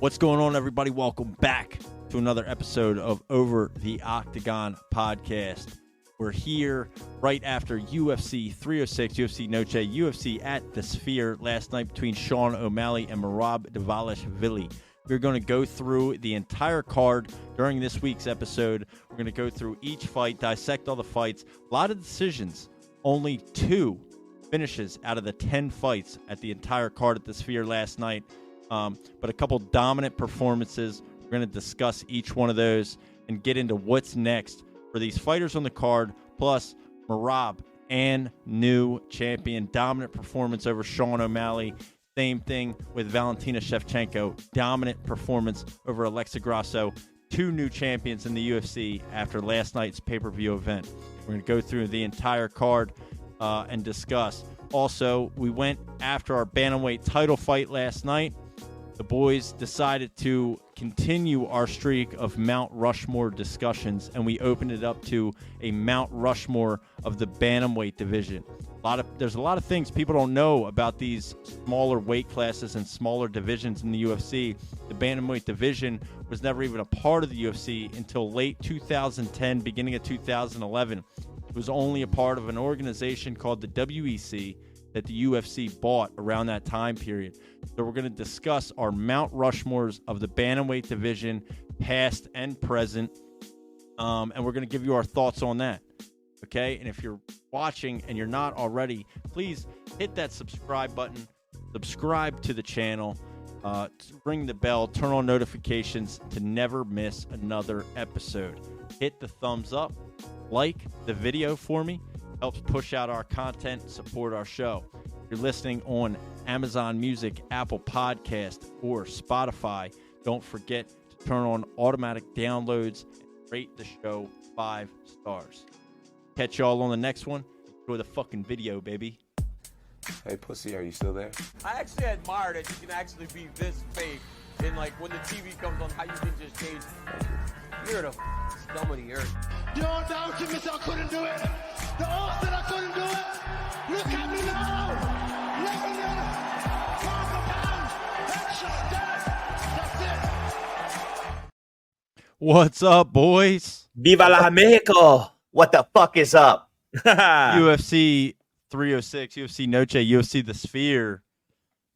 What's going on, everybody? Welcome back to another episode of Over the Octagon podcast. We're here right after UFC 306, UFC Noche, UFC at the Sphere last night between Sean O'Malley and Merab Dvalishvili. We're going to go through the entire card during this week's episode. We're going to go through each fight, dissect all the fights. A lot of decisions, only 2 finishes out of the 10 fights at the entire card at the Sphere last night. But a couple dominant performances. We're going to discuss each one of those and get into what's next for these fighters on the card, plus Merab and new champion. Dominant performance over Sean O'Malley. Same thing with Valentina Shevchenko. Dominant performance over Alexa Grasso. 2 new champions in the UFC after last night's pay-per-view event. We're going to go through the entire card and discuss. Also, we went after our bantamweight title fight last night. The boys decided to continue our streak of Mount Rushmore discussions, and we opened it up to a Mount Rushmore of the bantamweight division. There's a lot of things people don't know about these smaller weight classes and smaller divisions in the UFC. The bantamweight division was never even a part of the UFC until late 2010, beginning of 2011. It was only a part of an organization called the WEC that the UFC bought around that time period. So we're going to discuss our Mount Rushmores of the bantamweight division, past and present, and we're going to give you our thoughts on that. Okay? And if you're watching and you're not already, please hit that subscribe button, subscribe to the channel, ring the bell, turn on notifications to never miss another episode. Hit the thumbs up, like the video for me. Helps push out our content, support our show. If you're listening on Amazon Music, Apple Podcast, or Spotify, don't forget to turn on automatic downloads and rate the show 5 stars. Catch y'all on the next one. Enjoy the fucking video, baby. Hey, pussy, are you still there? I actually admire that you can actually be this fake. And like when the TV comes on, how you can just change. You're the scum of the earth. You don't doubt you, miss I couldn't do it. The odds that I couldn't do it. Look at me now. Look at me. That's it. What's up, boys? Viva la Mexico! What the fuck is up? UFC 306, UFC Noche, UFC The Sphere.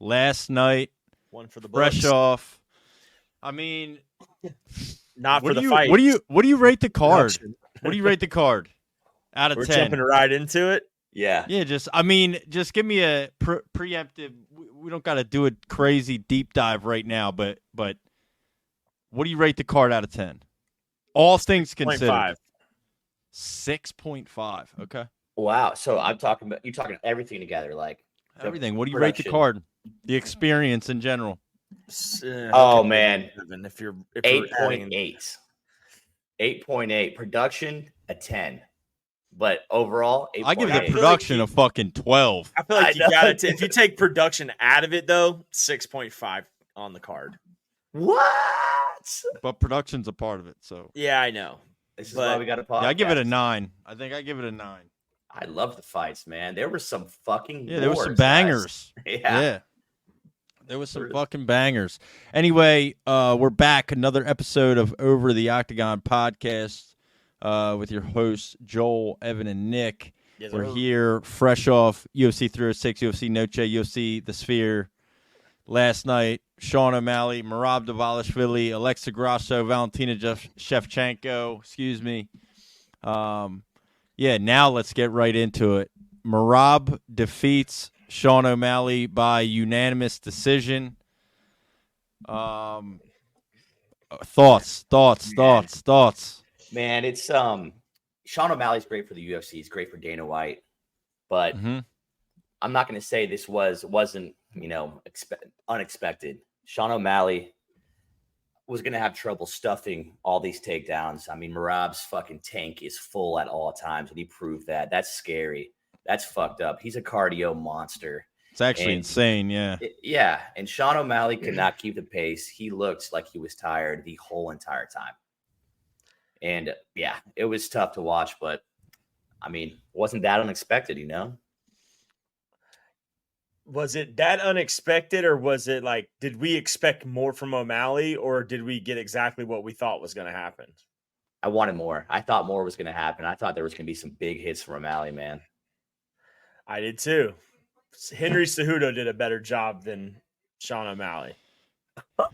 Last night, One for the fresh books. off. I mean, Not for the fight. What do you rate the card? What do you rate the card out of We're 10? jumping right into it. Yeah, just give me a preemptive. We don't got to do a crazy deep dive right now, but what do you rate the card out of 10? All things considered. 6.5. Okay. Wow. So you're talking everything together, like Everything. What do you rate the card? The experience in general. Oh man. If you're 8.8. 8.8. Production a 10. But overall, 8.8. I give the production a fucking 12. I feel like you got it. If you take production out of it, though, 6.5 on the card. What? But production's a part of it, so Yeah, I know. This is why we got a podcast. yeah, I give it a 9. I think I give it a 9. I love the fights, man. There were some fucking Yeah, there was some wars, bangers. guys. Yeah. There was some fucking bangers. Anyway, we're back. Another episode of Over the Octagon podcast with your hosts, Joel, Evan, and Nick. Yes, We're sir. here fresh off UFC 306, UFC Noche, UFC The Sphere. Last night, Sean O'Malley, Merab Dvalishvili, Alexa Grasso, Valentina Shevchenko. Excuse me. Yeah, now let's get right into it. Merab defeats Sean O'Malley by unanimous decision. Thoughts. Man, it's Sean O'Malley's great for the UFC. He's great for Dana White. But I'm not going to say this wasn't unexpected. Sean O'Malley was going to have trouble stuffing all these takedowns. I mean, Merab's fucking tank is full at all times, and he proved that. That's scary. That's fucked up. He's a cardio monster. It's actually insane, yeah. Yeah, and Sean O'Malley could not keep the pace. He looked like he was tired the whole entire time. And, yeah, it was tough to watch, but, I mean, wasn't that unexpected, you know? Was it that unexpected, or was it like, did we expect more from O'Malley, or did we get exactly what we thought was going to happen? I wanted more. I thought more was going to happen. I thought there was going to be some big hits from O'Malley, man. I did too. Henry Cejudo did a better job than Sean O'Malley.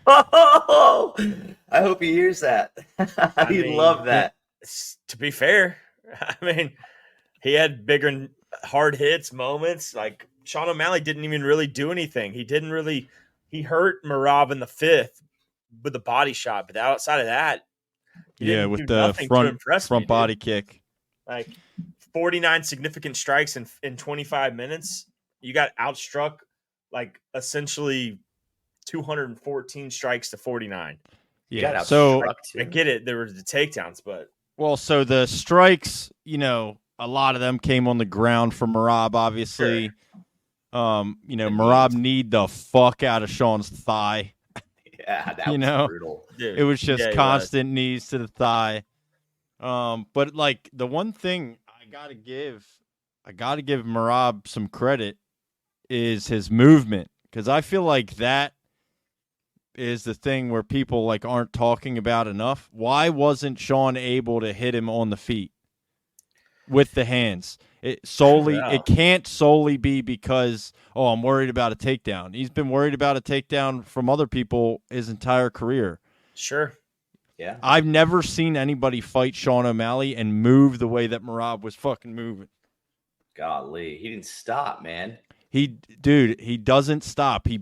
Oh, I hope he hears that. He'd love that. To be fair, I mean, he had bigger and hard hits moments. Like Sean O'Malley didn't even really do anything. He hurt Merab in the 5th with a body shot, but outside of that, with the front body kick. Like 49 significant strikes in 25 minutes. You got outstruck like essentially 214 strikes to 49. Yeah, so I get it. There were the takedowns, but so the strikes, a lot of them came on the ground for Merab, obviously. Sure. Merab kneed the fuck out of Sean's thigh. Yeah, that was brutal. Dude, it was just constant knees to the thigh. But like the one thing I gotta give Merab some credit is his movement, because I feel like that is the thing where people like aren't talking about enough. Why wasn't Sean able to hit him on the feet with the hands? It can't solely be because, I'm worried about a takedown. He's been worried about a takedown from other people his entire career. Sure. Yeah. I've never seen anybody fight Sean O'Malley and move the way that Merab was fucking moving. Golly, he didn't stop, man. He doesn't stop. He's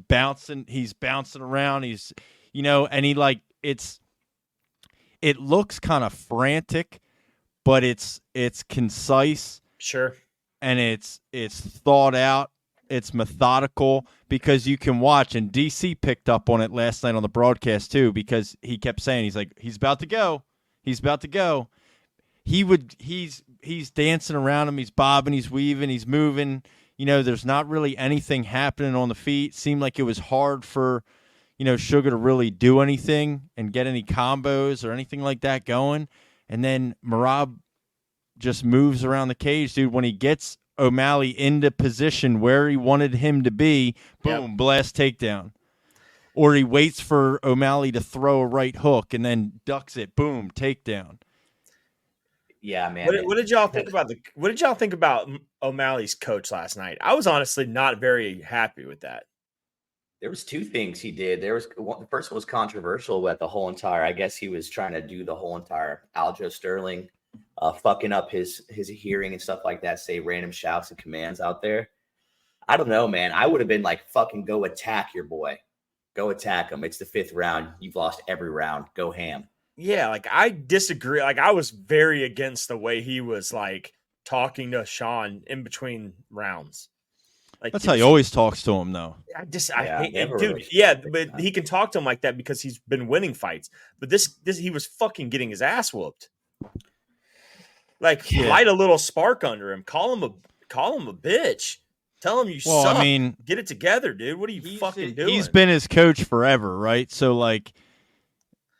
bouncing around. He's, and he like, it looks kind of frantic, but it's concise. Sure. And it's thought out. It's methodical, because you can watch, and DC picked up on it last night on the broadcast too, because he kept saying, he's about to go. He's about to go. He's dancing around him. He's bobbing, he's weaving, he's moving. There's not really anything happening on the feet. Seemed like it was hard for, Sugar to really do anything and get any combos or anything like that going. And then Merab just moves around the cage, dude. When he gets O'Malley into position where he wanted him to be, boom, blast takedown. Or he waits for O'Malley to throw a right hook and then ducks it, boom, takedown. Yeah, man. What did y'all think about O'Malley's coach last night? I was honestly not very happy with that. There was 2 things he did. The first one was controversial with the whole entire. I guess he was trying to do the whole entire Aljo Sterling, fucking up his hearing and stuff like that. Say random shouts and commands out there. I don't know, man. I would have been like, fucking go attack your boy. Go attack him. It's the 5th round. You've lost every round. Go ham. Yeah, like I disagree. Like I was very against the way he was like talking to Sean in between rounds. Like that's how he always talks to him, though. I hate it, dude. Yeah, but he can talk to him like that because he's been winning fights. But this he was fucking getting his ass whooped. Like light a little spark under him. Call him a bitch. Tell him you suck. I mean, get it together, dude. What are you fucking doing? He's been his coach forever, right? So like,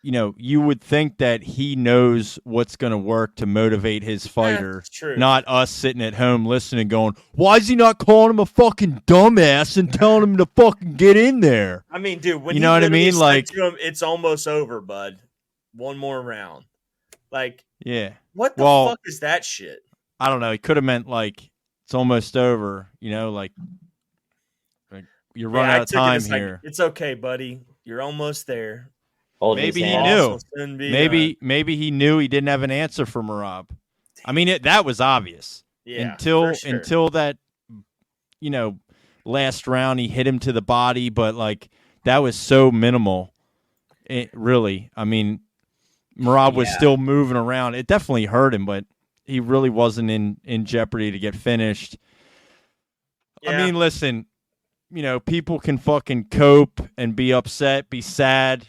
you would think that he knows what's going to work to motivate his fighter, not us sitting at home listening going, why is he not calling him a fucking dumbass and telling him to fucking get in there? I mean, dude, when you know what I mean? Like, to him, it's almost over, bud. One more round. Like, yeah. What the fuck is that shit? I don't know. He could have meant like, it's almost over, like you're running out of time here. Like, it's okay, buddy. You're almost there. Maybe he knew. Maybe he knew he didn't have an answer for Merab. I mean, that was obvious. Yeah, until that, last round he hit him to the body, but like that was so minimal. Really, I mean, Merab was still moving around. It definitely hurt him, but he really wasn't in jeopardy to get finished. Yeah. I mean, listen, people can fucking cope and be upset, be sad.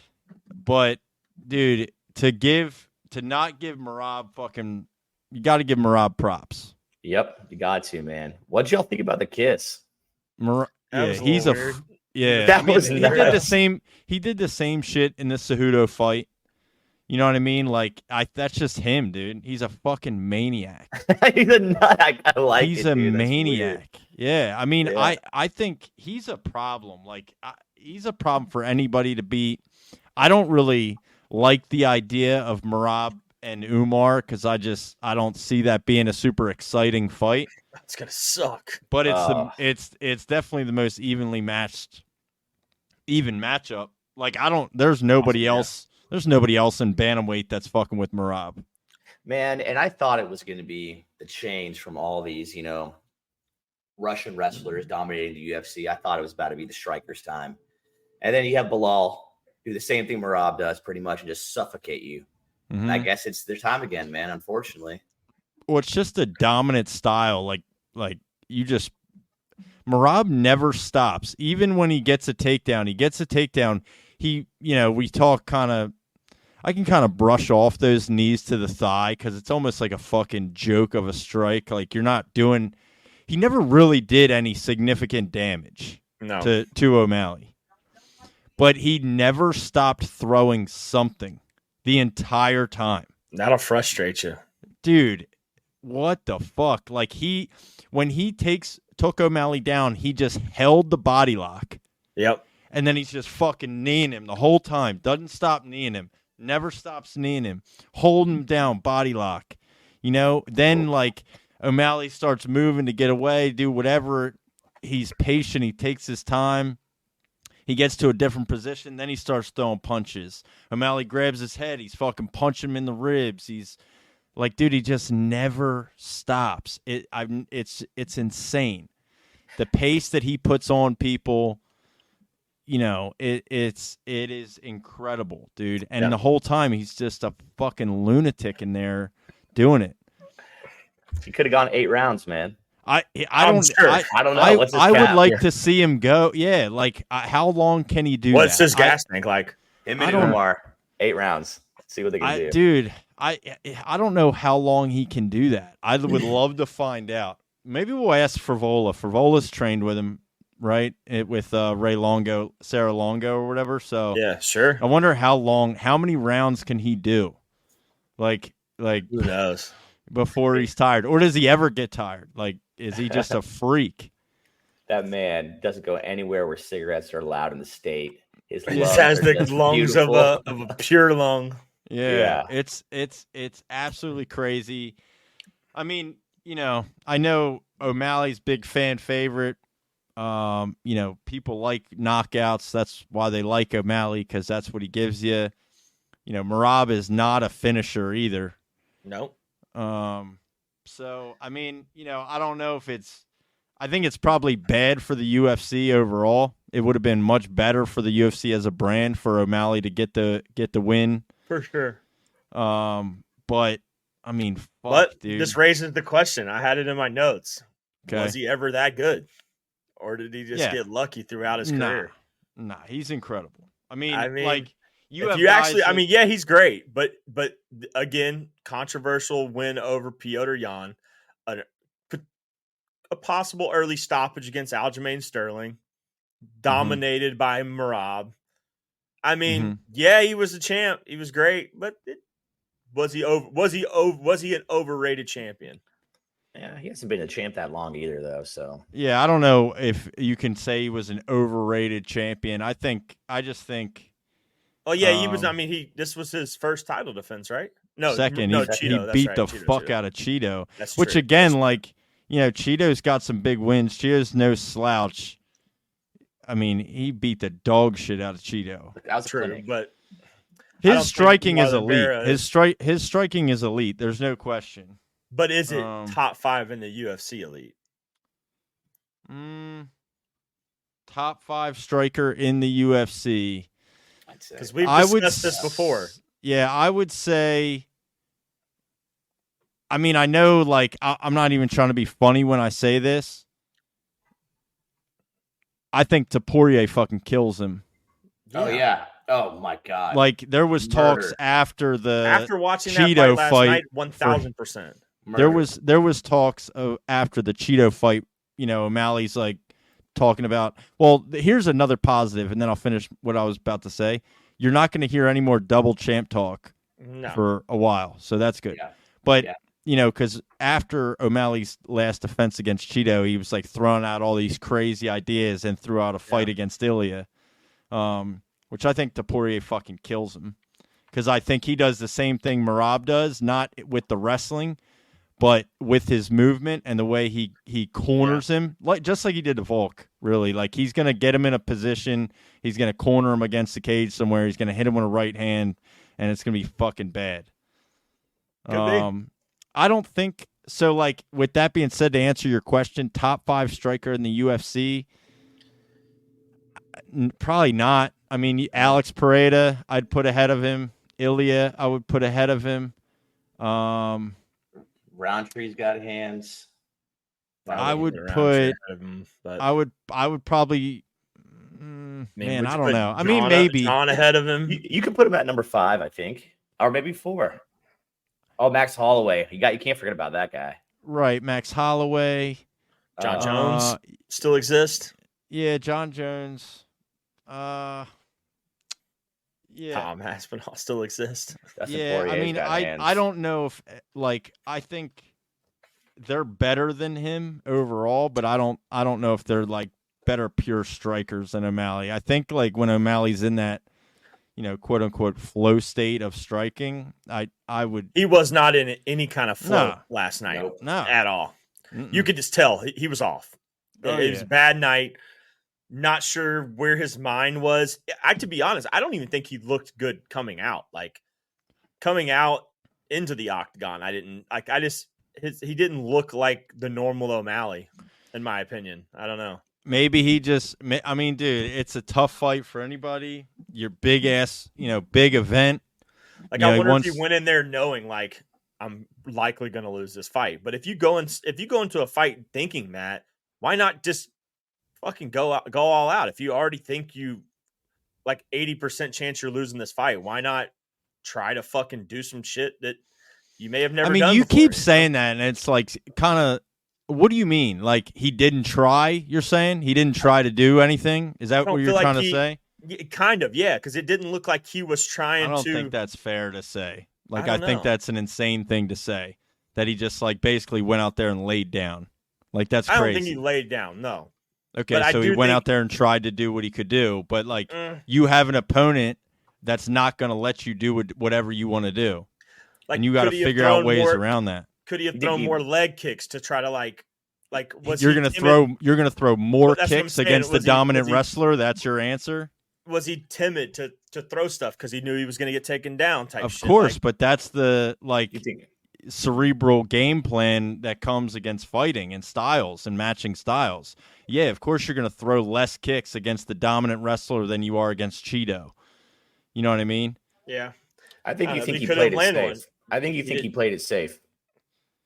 But, dude, to not give Merab fucking, you got to give Merab props. Yep, you got to, man. What'd y'all think about the kiss? He's weird. He did the same shit in the Cejudo fight. You know what I mean? Like, that's just him, dude. He's a fucking maniac. He's a nut. I like He's it, a dude. That's maniac. weird. Yeah, I mean, Yeah. I think he's a problem. Like, he's a problem for anybody to beat. I don't really like the idea of Merab and Umar because I don't see that being a super exciting fight. It's gonna suck. But it's definitely the most even matchup. Like, there's nobody else. There's nobody else in bantamweight that's fucking with Merab. Man, and I thought it was going to be the change from all these, Russian wrestlers dominating the UFC. I thought it was about to be the strikers' time. And then you have Bilal do the same thing Merab does pretty much and just suffocate you. Mm-hmm. And I guess it's their time again, man, unfortunately. Well, it's just a dominant style. Like Merab never stops. Even when he gets a takedown, we talk I can kind of brush off those knees to the thigh because it's almost like a fucking joke of a strike. Like he never really did any significant damage to O'Malley. But he never stopped throwing something the entire time. That'll frustrate you. Dude, what the fuck? Like when he took O'Malley down, he just held the body lock. Yep. And then he's just fucking kneeing him the whole time. Doesn't stop kneeing him. Never stops kneeing him. Holding him down, body lock. Then like O'Malley starts moving to get away, do whatever. He's patient. He takes his time. He gets to a different position. Then he starts throwing punches. O'Malley grabs his head. He's fucking punching him in the ribs. He's like, dude, he just never stops. It's insane. The pace that he puts on people, it is incredible, dude. And the whole time he's just a fucking lunatic in there doing it. He could have gone 8 rounds, man. I don't know. I would like to see him go. Yeah, like how long can he do? What's that? his gas tank like? Him and Umar, 8 rounds. See what they can do, dude. I don't know how long he can do that. I would love to find out. Maybe we'll ask Frivola. Frivola's trained with him, right? With Ray Longo, Sarah Longo, or whatever. So yeah, sure. I wonder how many rounds can he do? Like who knows? Before he's tired, or does he ever get tired? Like, is he just a freak? That man doesn't go anywhere where cigarettes are allowed in the state. He just has the lungs of a pure lung. Yeah, it's absolutely crazy. I mean, I know O'Malley's big fan favorite. People like knockouts. That's why they like O'Malley, because that's what he gives you. Merab is not a finisher either. Nope. So, I mean, I don't know if I think it's probably bad for the UFC overall. It would have been much better for the UFC as a brand for O'Malley to get the win. For sure. But I mean, fuck, dude. This raises the question. I had it in my notes. Okay. Was he ever that good? Or did he just get lucky throughout his career? Nah, he's incredible. I mean, like you he's great, but again, controversial win over Piotr Jan, a possible early stoppage against Aljamain Sterling, dominated by Merab. I mean, he was a champ. He was great, but was he an overrated champion? Yeah, he hasn't been a champ that long either, though. So yeah, I don't know if you can say he was an overrated champion. I just think. Oh yeah, he was. I mean, this was his first title defense, right? No, second. Cheeto, he beat the fuck out of Cheeto. That's which true. Again, like Cheeto's got some big wins. Cheeto's no slouch. I mean, he beat the dog shit out of Cheeto. That was true, but his striking is elite. His striking is elite. There's no question. But is it top 5 in the UFC elite? Top 5 striker in the UFC. Because we've discussed this before. Yeah, I would say. I mean, I know, like, I'm not even trying to be funny when I say this. I think Tapourier fucking kills him. Oh yeah. Oh my god. Like, there was talks after watching Cheeto that fight last night, 1000%. There was talks of after the Cheeto fight. O'Malley's like talking about. Well, here's another positive, and then I'll finish what I was about to say. You're not going to hear any more double champ talk No. for a while, so that's good. Yeah. But Yeah. you know, because after O'Malley's last defense against Cheeto, he was like throwing out all these crazy ideas and threw out a fight against Ilya, which I think Poirier fucking kills him, because I think he does the same thing Merab does, not with the wrestling, but with his movement and the way he corners him, just like he did to Volk. Really, like he's gonna get him in a position, he's gonna corner him against the cage somewhere, he's gonna hit him with a right hand, and it's gonna be fucking bad. I don't think so. Like, with that being said, to answer your question, top 5 striker in the UFC, probably not. I mean, Alex Pereira, I'd put ahead of him. Ilya, I would put ahead of him. Roundtree's got hands. I would Roundtree put. ahead of him, but I would probably. would Man, you I don't put know. I mean, John- maybe. John ahead of him. You could put him at number 5, I think, or maybe 4. Oh, Max Holloway. You can't forget about that guy. Right, Max Holloway. John Jones Uh, still exists. Yeah, John Jones. Yeah. Tom Aspinall still exists. Dustin Yeah, I Poirier's mean, got hands. I don't know if, like, I think they're better than him overall, but I don't know if they're like better pure strikers than O'Malley. I think like when O'Malley's in that, you know, quote unquote flow state of striking, I would. He was not in any kind of flow No. last night No. at all. Mm-mm. You could just tell he was off. Oh, It was yeah. a bad night. Not sure where his mind was. To be honest, I don't even think he looked good coming out. Like coming out into the octagon, I didn't like. He didn't look like the normal O'Malley, in my opinion. I don't know. Maybe he just. I mean, dude, it's a tough fight for anybody. Your big ass, you know, big event. Like You know, I wonder once- if he went in there knowing like I'm likely going to lose this fight. But if you go into a fight thinking that, why not just fucking go all out? If you already think you like 80% chance you're losing this fight, why not try to fucking do some shit that you may have never done? I mean, you before, keep saying that, and it's like kind of. What do you mean? Like he didn't try? You're saying he didn't try to do anything? Is that don't what you're feel like trying to he- say? Yeah, kind of, yeah, because it didn't look like he was trying I don't to. think that's fair to say. Like I I don't think know. that's an insane thing to say. That he just like basically went out there and laid down. Like that's I crazy. don't think he laid down. No. Okay, but I so he do went think- out there and tried to do what he could do, but like Mm. you have an opponent that's not going to let you do whatever you want to do, Like, and you got to could he have figure out thrown ways more- around that. Could he have You think thrown he- more leg kicks to try to like was You're he going to timid? throw more But that's what I'm kicks saying. against the Was he- dominant was he- wrestler. That's your answer. Was he timid to throw stuff because he knew he was going to get taken down? Type Of shit? course, Like, but that's the like You think cerebral game plan that comes against fighting and styles and matching styles. Yeah, of course you're going to throw less kicks against the dominant wrestler than you are against Cheeto. You know what I mean? yeah. I think I you don't think know, he he played could've it landed safe. I think you He think he did. played it safe.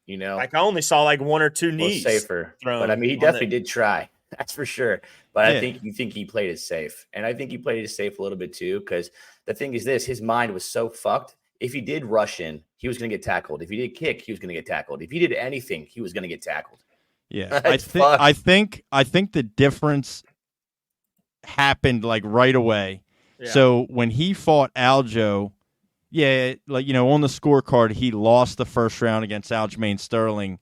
You know, Like I only saw like one or two was knees. safer. thrown But I mean, he on definitely the- did try. That's for sure. But Yeah. I think you think he played it safe, and I think he played it safe a little bit too. Because the thing is, his mind was so fucked. If he did rush in, he was going to get tackled. If he did kick, he was going to get tackled. If he did anything, he was going to get tackled. Yeah. It's fucked. I think the difference happened like right away. Yeah. So when he fought Aljo, yeah, like, you know, on the scorecard, he lost the first round against Aljamain Sterling,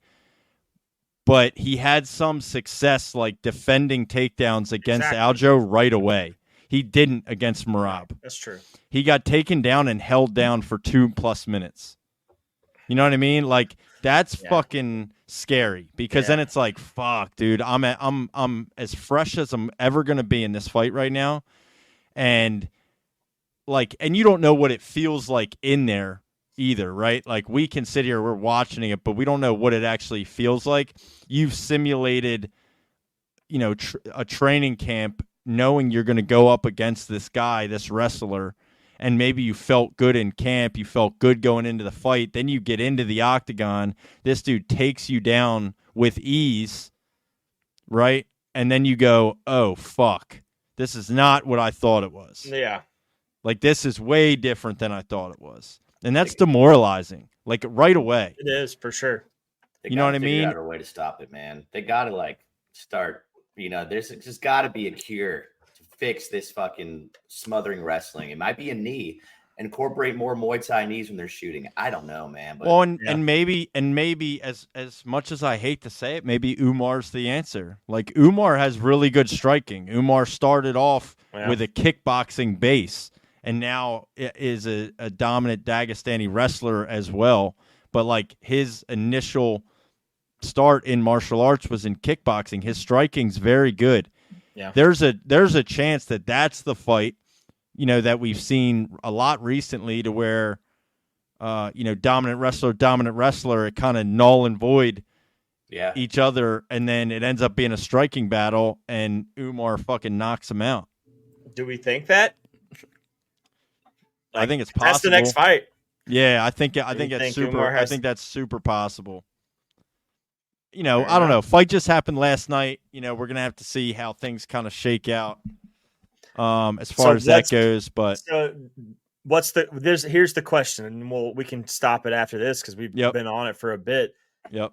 but he had some success like defending takedowns against Exactly. Aljo right away. He didn't against Merab. That's true. He got taken down and held down for 2+ minutes. You know what I mean? Like that's Yeah. fucking scary because then it's like, fuck, dude, I'm as fresh as I'm ever gonna be in this fight right now, and you don't know what it feels like in there either, right? Like we can sit here, we're watching it, but we don't know what it actually feels like. You've simulated, you know, a training camp, knowing you're going to go up against this guy, this wrestler, and maybe you felt good in camp, you felt good going into the fight, then you get into the octagon, this dude takes you down with ease, right? And then you go, oh, fuck, this is not what I thought it was. Yeah. Like, this is way different than I thought it was. And that's demoralizing, like, right away. It is for sure. They You know gotta what I figure mean? out a way to stop it, man. They got to like start. You know, there's just got to be a cure to fix this fucking smothering wrestling. It might be a knee. Incorporate more Muay Thai knees when they're shooting. I don't know, man. But Well, and maybe as much as I hate to say it, maybe Umar's the answer. Like Umar has really good striking. Umar started off with a kickboxing base, and now is a dominant Dagestani wrestler as well. But like his initial start in martial arts was in kickboxing. His striking's very good. Yeah, there's a chance that that's the fight, that we've seen a lot recently, to where, dominant wrestler, it kind of null and void each other, and then it ends up being a striking battle, and Umar fucking knocks him out. Do we think that? I think it's possible. That's the next fight. Yeah, I think that's super. I think that's super possible. I don't know. Fight just happened last night. We're gonna have to see how things kind of shake out, as far as that goes. But here's the question, and we can stop it after this because we've been on it for a bit. Yep.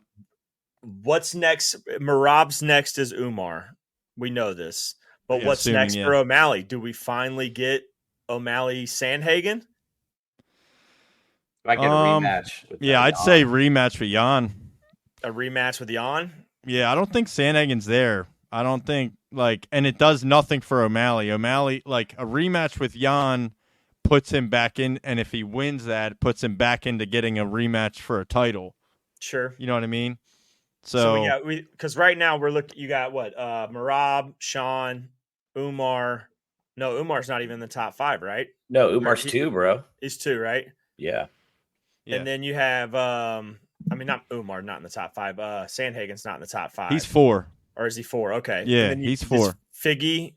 What's next? Merab's next is Umar. We know this, but what's next for O'Malley? Do we finally get O'Malley Sandhagen? I get a rematch. I'd say rematch with Jan. A rematch with Jan? Yeah, I don't think Sandhagen's there. I don't think, and it does nothing for O'Malley. O'Malley, a rematch with Jan puts him back in, and if he wins that, it puts him back into getting a rematch for a title. Sure. You know what I mean? So because right now we're looking, you got what? Merab, Sean, Umar. No, Umar's not even in the top 5, right? No, Umar's 2, bro. He's 2, right? Yeah. And then you have, not Umar, not in the top 5. Sandhagen's not in the top 5. He's 4. Or is he 4? Okay. Yeah, he's 4. Figgy.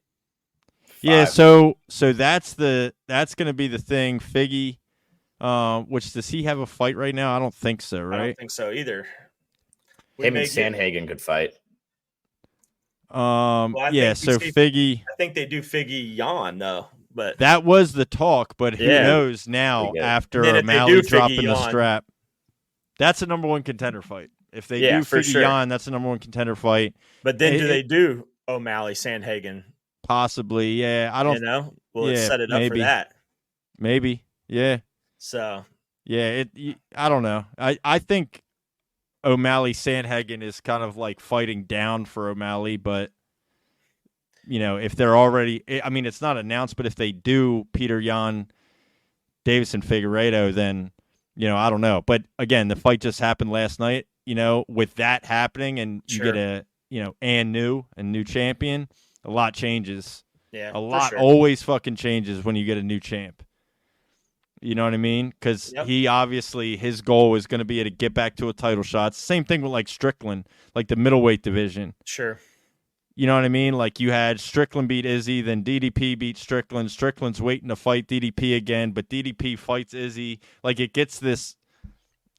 5. Yeah, so that's going to be the thing. Figgy, which, does he have a fight right now? I don't think so, right? I don't think so either. Him and Sandhagen could fight. Figgy. I think they do Figgy Jan though, but that was the talk. But who knows now after O'Malley dropping the strap? That's a number 1 contender fight. If they do Figgy Jan, that's a number 1 contender fight. But then do they do O'Malley Sandhagen? Possibly, yeah. I don't. Let's set it up for that. Maybe, yeah. So I don't know. I think O'Malley Sandhagen is kind of like fighting down for O'Malley, but if they're already, it's not announced, but if they do Peter Yan, Davison Figueiredo, then I don't know. But again, the fight just happened last night. With that happening, and you get a a new champion, a lot changes. Yeah, a lot always fucking changes when you get a new champ. You know what I mean? Because he obviously, his goal is going to be to get back to a title shot. Same thing with Strickland, the middleweight division. Sure. You know what I mean? You had Strickland beat Izzy, then DDP beat Strickland. Strickland's waiting to fight DDP again, but DDP fights Izzy. It gets this,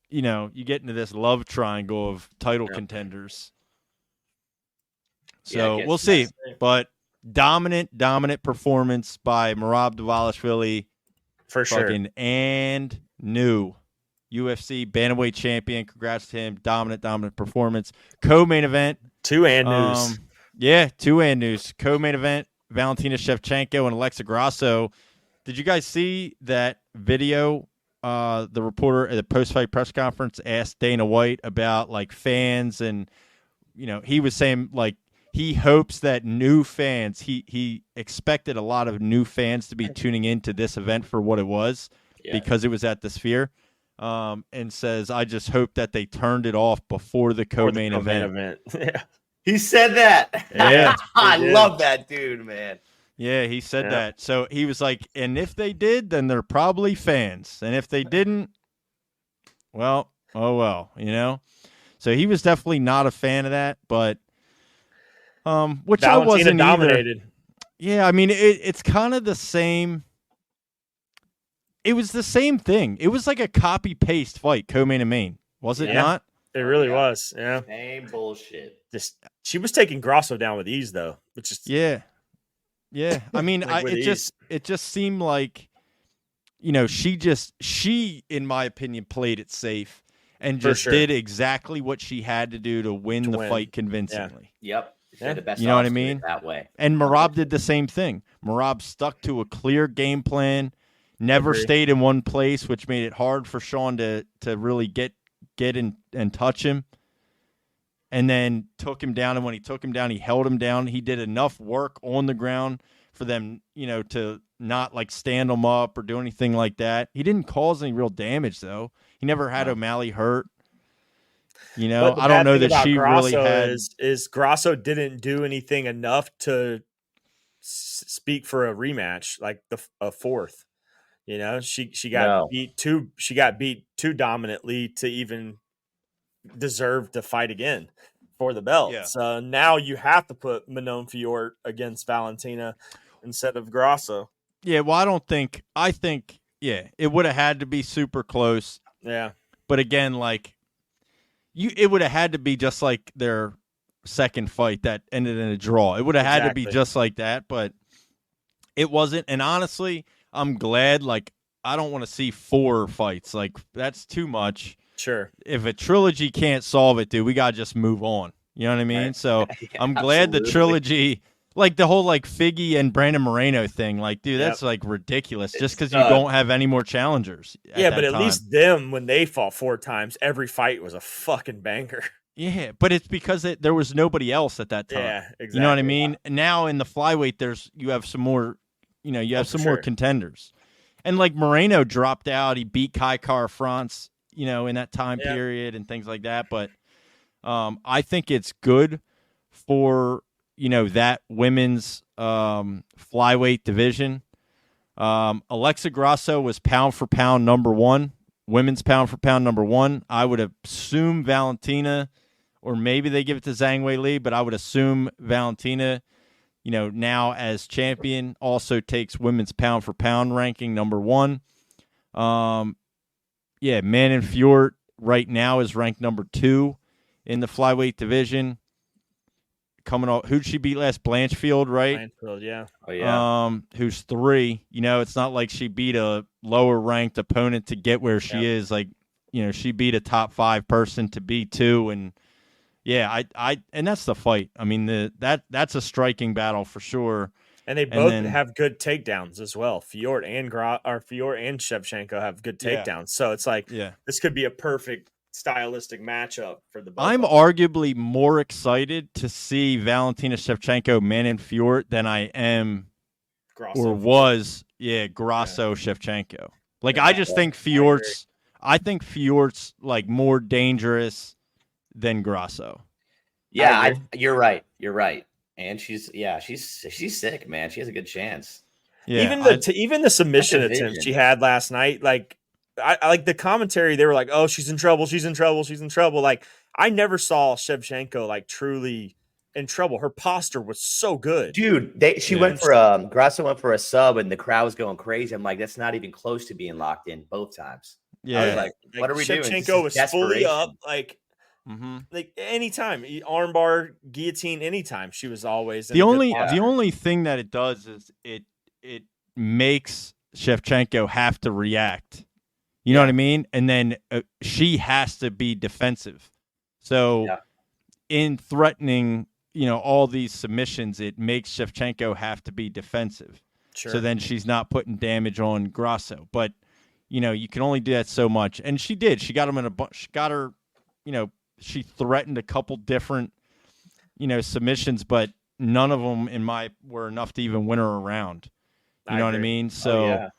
you get into this love triangle of title contenders. So we'll see. But dominant performance by Merab Dvalishvili. For sure. And new UFC Bantamweight champion. Congrats to him. Dominant performance. Co-main event. 2 and news. 2 and news. Co-main event. Valentina Shevchenko and Alexa Grasso. Did you guys see that video? The reporter at the post-fight press conference asked Dana White about fans, and he was saying he hopes that new fans, he expected a lot of new fans to be tuning into this event for what it was because it was at the Sphere, and says, I just hope that they turned it off before the co-main event. Yeah. He said that. Yeah. I love that dude, man. Yeah, he said that. So he was like, and if they did, then they're probably fans. And if they didn't, well, oh well, So he was definitely not a fan of that, but which Valentina I wasn't dominated. Either. Yeah, it's kind of the same. It was the same thing. It was like a copy-paste fight, co-main and main. Was it not? It really was, yeah. Same bullshit. She was taking Grasso down with ease, though. Which is Yeah. It just seemed like, she, in my opinion, played it safe and just did exactly what she had to do to win the fight convincingly. Yeah. Yep. The best, you know what I mean? that way. And Merab did the same thing. Merab stuck to a clear game plan. Never Agree. stayed in one place, which made it hard for Sean to really get in and touch him. And then took him down, and when he took him down, he held him down. He did enough work on the ground for them, to not like stand him up or do anything like that. He didn't cause any real damage, though. He never had O'Malley hurt. But the I don't bad know thing that about she really Grasso had. is Grasso didn't do anything enough to speak for a rematch, like a fourth. She got beat too. She got beat too dominantly to even deserve to fight again for the belt. Yeah. So now you have to put Manon Fiort against Valentina instead of Grasso. Yeah, well, I think it would have had to be super close. Yeah. But again, like it would have had to be just like their second fight that ended in a draw. It would have had to be just like that, but it wasn't. And honestly, I'm glad. Like, I don't want to see 4 fights. Like, that's too much. Sure. If a trilogy can't solve it, dude, we gotta just move on. You know what I mean? Right. So I'm glad the trilogy, like the whole like Figgy and Brandon Moreno thing, like, dude, that's like ridiculous. Just because you don't have any more challengers. But at least them, when they fought 4 times, every fight was a fucking banger. Yeah, but it's because there was nobody else at that time. Yeah, exactly. You know what I mean? And now in the flyweight, you have some more, more contenders. And like Moreno dropped out, he beat Kai Kara France, in that time period and things like that. But I think it's good for, that women's flyweight division. Alexa Grasso was pound for pound number 1, women's pound for pound number 1. I would assume Valentina, or maybe they give it to Zhang Weili, but I would assume Valentina, now as champion, also takes women's pound for pound ranking number 1. Manon Fiort right now is ranked number 2 in the flyweight division. Coming off, who'd she beat last? Blanchfield, right? Blanchfield, yeah. Oh yeah. Who's 3? It's not like she beat a lower ranked opponent to get where she is. Like, she beat a top 5 person to be 2, and and that's the fight. I mean, that's a striking battle for sure. And they both have good takedowns as well. Fiort and Shevchenko have good takedowns. So it's like this could be a perfect stylistic matchup for the both. I'm arguably more excited to see Valentina Shevchenko, Manon Fiort than I am Grasso. Grasso Shevchenko. Like, I just think Fiort's like more dangerous than Grasso. Yeah, you're right. You're right. And she's sick, man. She has a good chance. Yeah, even the submission attempt she had last night, like I like the commentary. They were like, "Oh, she's in trouble. She's in trouble. She's in trouble." Like, I never saw Shevchenko like truly in trouble. Her posture was so good, dude. Went for Grasso went for a sub, and the crowd was going crazy. I'm like, that's not even close to being locked in both times. Yeah, I was like, what are we doing? Shevchenko was fully up, like anytime, armbar, guillotine, anytime. She was always the only thing that it does is it makes Shevchenko have to react. You know what I mean? And then she has to be defensive. So in threatening, all these submissions, it makes Shevchenko have to be defensive. Sure. So then she's not putting damage on Grasso. But, you can only do that so much. And she did. She got him in she got her, she threatened a couple different, submissions, but none of them were enough to even win her around. You know what I mean? So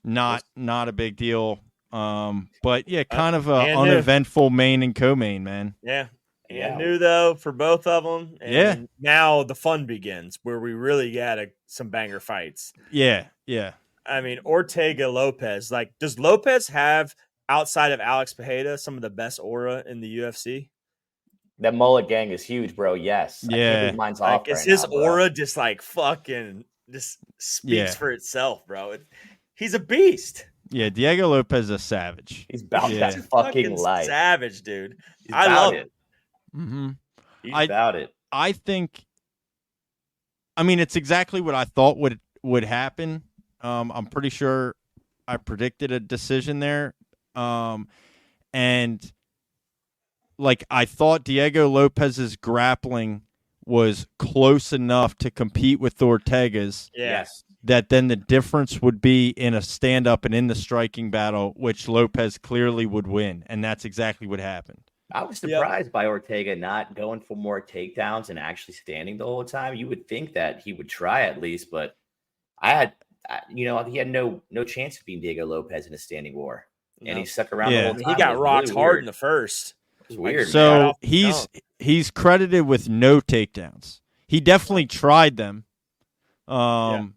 not a big deal. But kind of a uneventful main and co-main, man. Yeah. And new though for both of them. And now the fun begins where we really got some banger fights. Yeah. Yeah. I mean, Ortega Lopez, like, does Lopez have, outside of Alex Pereira, some of the best aura in the UFC? That mullet gang is huge, bro. Yes. Yeah. Mine's off. Is his aura just like fucking just speaks for itself, bro? He's a beast. Yeah, Diego Lopez is a savage. He's about that fucking life. Savage, dude. I love it. Mm-hmm. He's about it. I think. I mean, it's exactly what I thought would happen. I'm pretty sure I predicted a decision there. And like, I thought Diego Lopez's grappling was close enough to compete with Ortega's. Yes. that then the difference would be in a stand-up and in the striking battle, which Lopez clearly would win, and that's exactly what happened. I was surprised by Ortega not going for more takedowns and actually standing the whole time. You would think that he would try at least, but he had no chance of beating Diego Lopez in a standing war, and he stuck around the whole time. He got rocked really hard weird. in the first. It was weird. So he's credited with no takedowns. He definitely tried them, and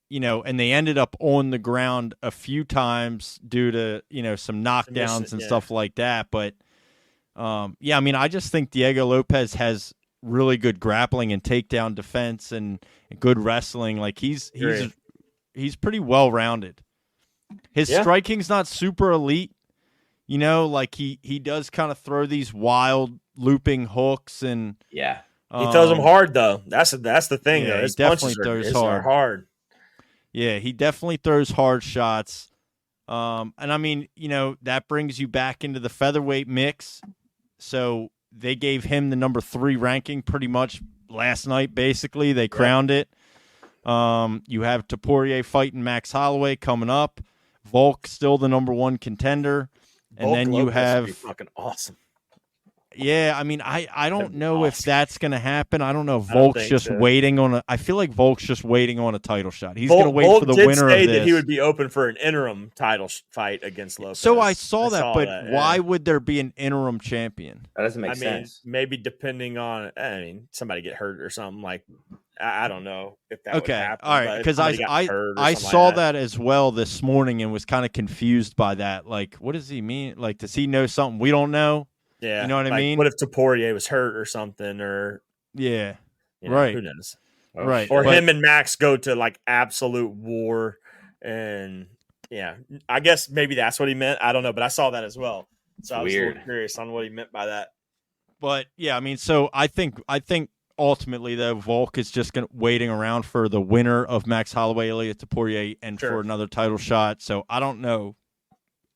and they ended up on the ground a few times due to some knockdowns and stuff like that. But I just think Diego Lopez has really good grappling and takedown defense and good wrestling. Like he's pretty well rounded. His striking's not super elite, like he does kind of throw these wild looping hooks and he throws them hard though. That's the thing. Yeah, though. His he definitely punches throws are hard. Yeah, he definitely throws hard shots. And that brings you back into the featherweight mix. So they gave him the number 3 ranking pretty much last night, basically. They crowned it. You have Topuria fighting Max Holloway coming up. Volk still the number 1 contender. And then you have fucking awesome. Yeah, I don't know if that's going to happen. I don't know if I don't Volk's think just so. waiting on I feel like Volk's just waiting on a title shot. He's going to wait Volk for the did winner say of this. that he would be open for an interim title fight against Lopez. So I saw that, but why would there be an interim champion? That doesn't make sense. Maybe depending on somebody get hurt or something like. I don't know if that would happen. All right, because I saw that as well this morning and was kind of confused by that. Like, what does he mean? Like, does he know something we don't know? Yeah, you know what I mean. What if Topuria was hurt or something? Or right. Who knows? Right. Or him and Max go to like absolute war, and I guess maybe that's what he meant. I don't know, but I saw that as well. So I was a little curious on what he meant by that. But so I think ultimately though Volk is just waiting around for the winner of Max Holloway, Elliot Topuria, and for another title shot. So I don't know,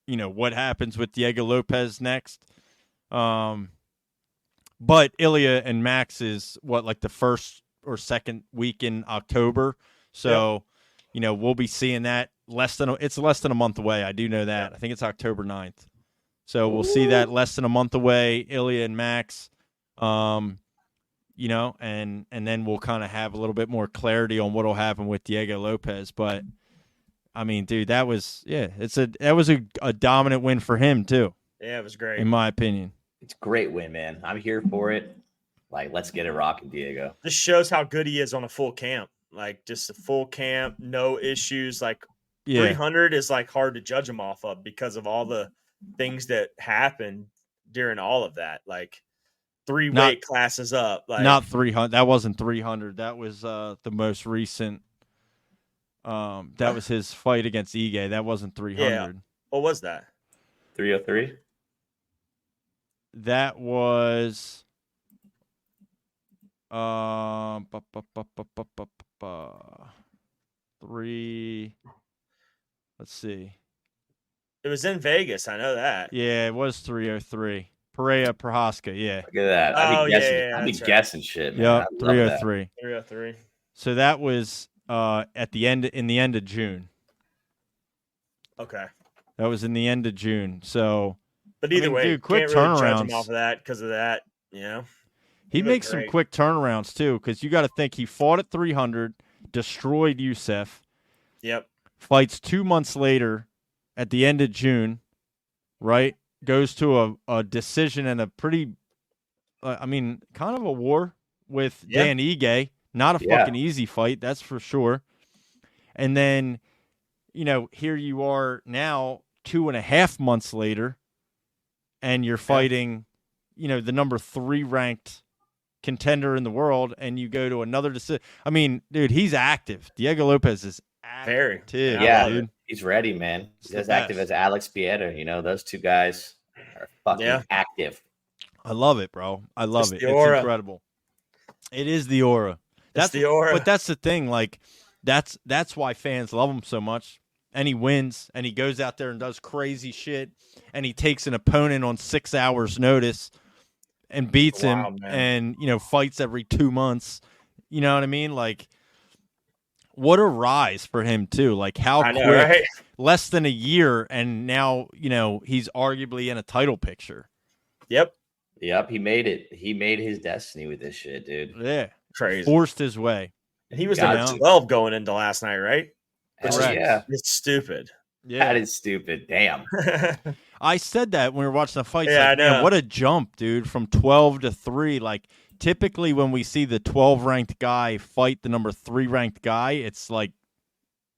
what happens with Diego Lopez next. But Ilya and Max is like the first or second week in October. So, we'll be seeing that it's less than a month away. I do know that. I think it's October 9th. So we'll see that less than a month away, Ilya and Max. And then we'll kind of have a little bit more clarity on what'll happen with Diego Lopez. But dude, that was a dominant win for him too. Yeah, it was great. In my opinion. It's a great win, man. I'm here for it. Like, let's get it rocking, Diego. This shows how good he is on a full camp. Like, just a full camp, no issues. Like, 300 is, like, hard to judge him off of because of all the things that happened during all of that. Like, 3 weight classes up. Like, not 300. That wasn't 300. That was the most recent. That was his fight against Ige. That wasn't 300. Yeah. What was that? 303? That was 3. Let's see. It was in Vegas. I know that. Yeah, it was 303. Pereira Prohaska. Yeah. Look at that. I'd be guessing shit. Man. Yeah, 303. 303. So that was in the end of June. Okay. That was in the end of June. So. But either way, dude, quick can't really turnarounds. judge him off of that because of that, He makes some quick turnarounds too, because you got to think he fought at 300, destroyed Youssef. Yep. Fights 2 months later, at the end of June, right? Goes to a decision and a pretty, kind of a war with Dan Ige. Not a fucking easy fight, that's for sure. And then, here you are now, 2.5 months later. And you're fighting, the number 3 ranked contender in the world, and you go to another decision. Dude, he's active. Diego Lopez is active. Dude. He's ready, man. He's as active as Alex Pieta. Those two guys are fucking active. I love it, bro. I love it. It's incredible. It is the aura. That's the aura. But that's the thing. Like, that's why fans love him so much. And he wins, and he goes out there and does crazy shit, and he takes an opponent on 6 hours' notice and beats him, man. and fights every 2 months. You know what I mean? Like, What a rise for him too. Like how I know, quick, right? less than a year, and now, he's arguably in a title picture. Yep. Yep, he made it. He made his destiny with this shit, dude. Yeah. Crazy. Forced his way. And he was Got number it. 12 going into last night, right? Hell Correct. yeah. It's stupid. Yeah. That is stupid. Damn. I said that when we were watching the fights. Yeah, like, I know. man, what a jump, dude, from 12 to 3. Like, typically when we see the 12 ranked guy fight the number 3 ranked guy, it's like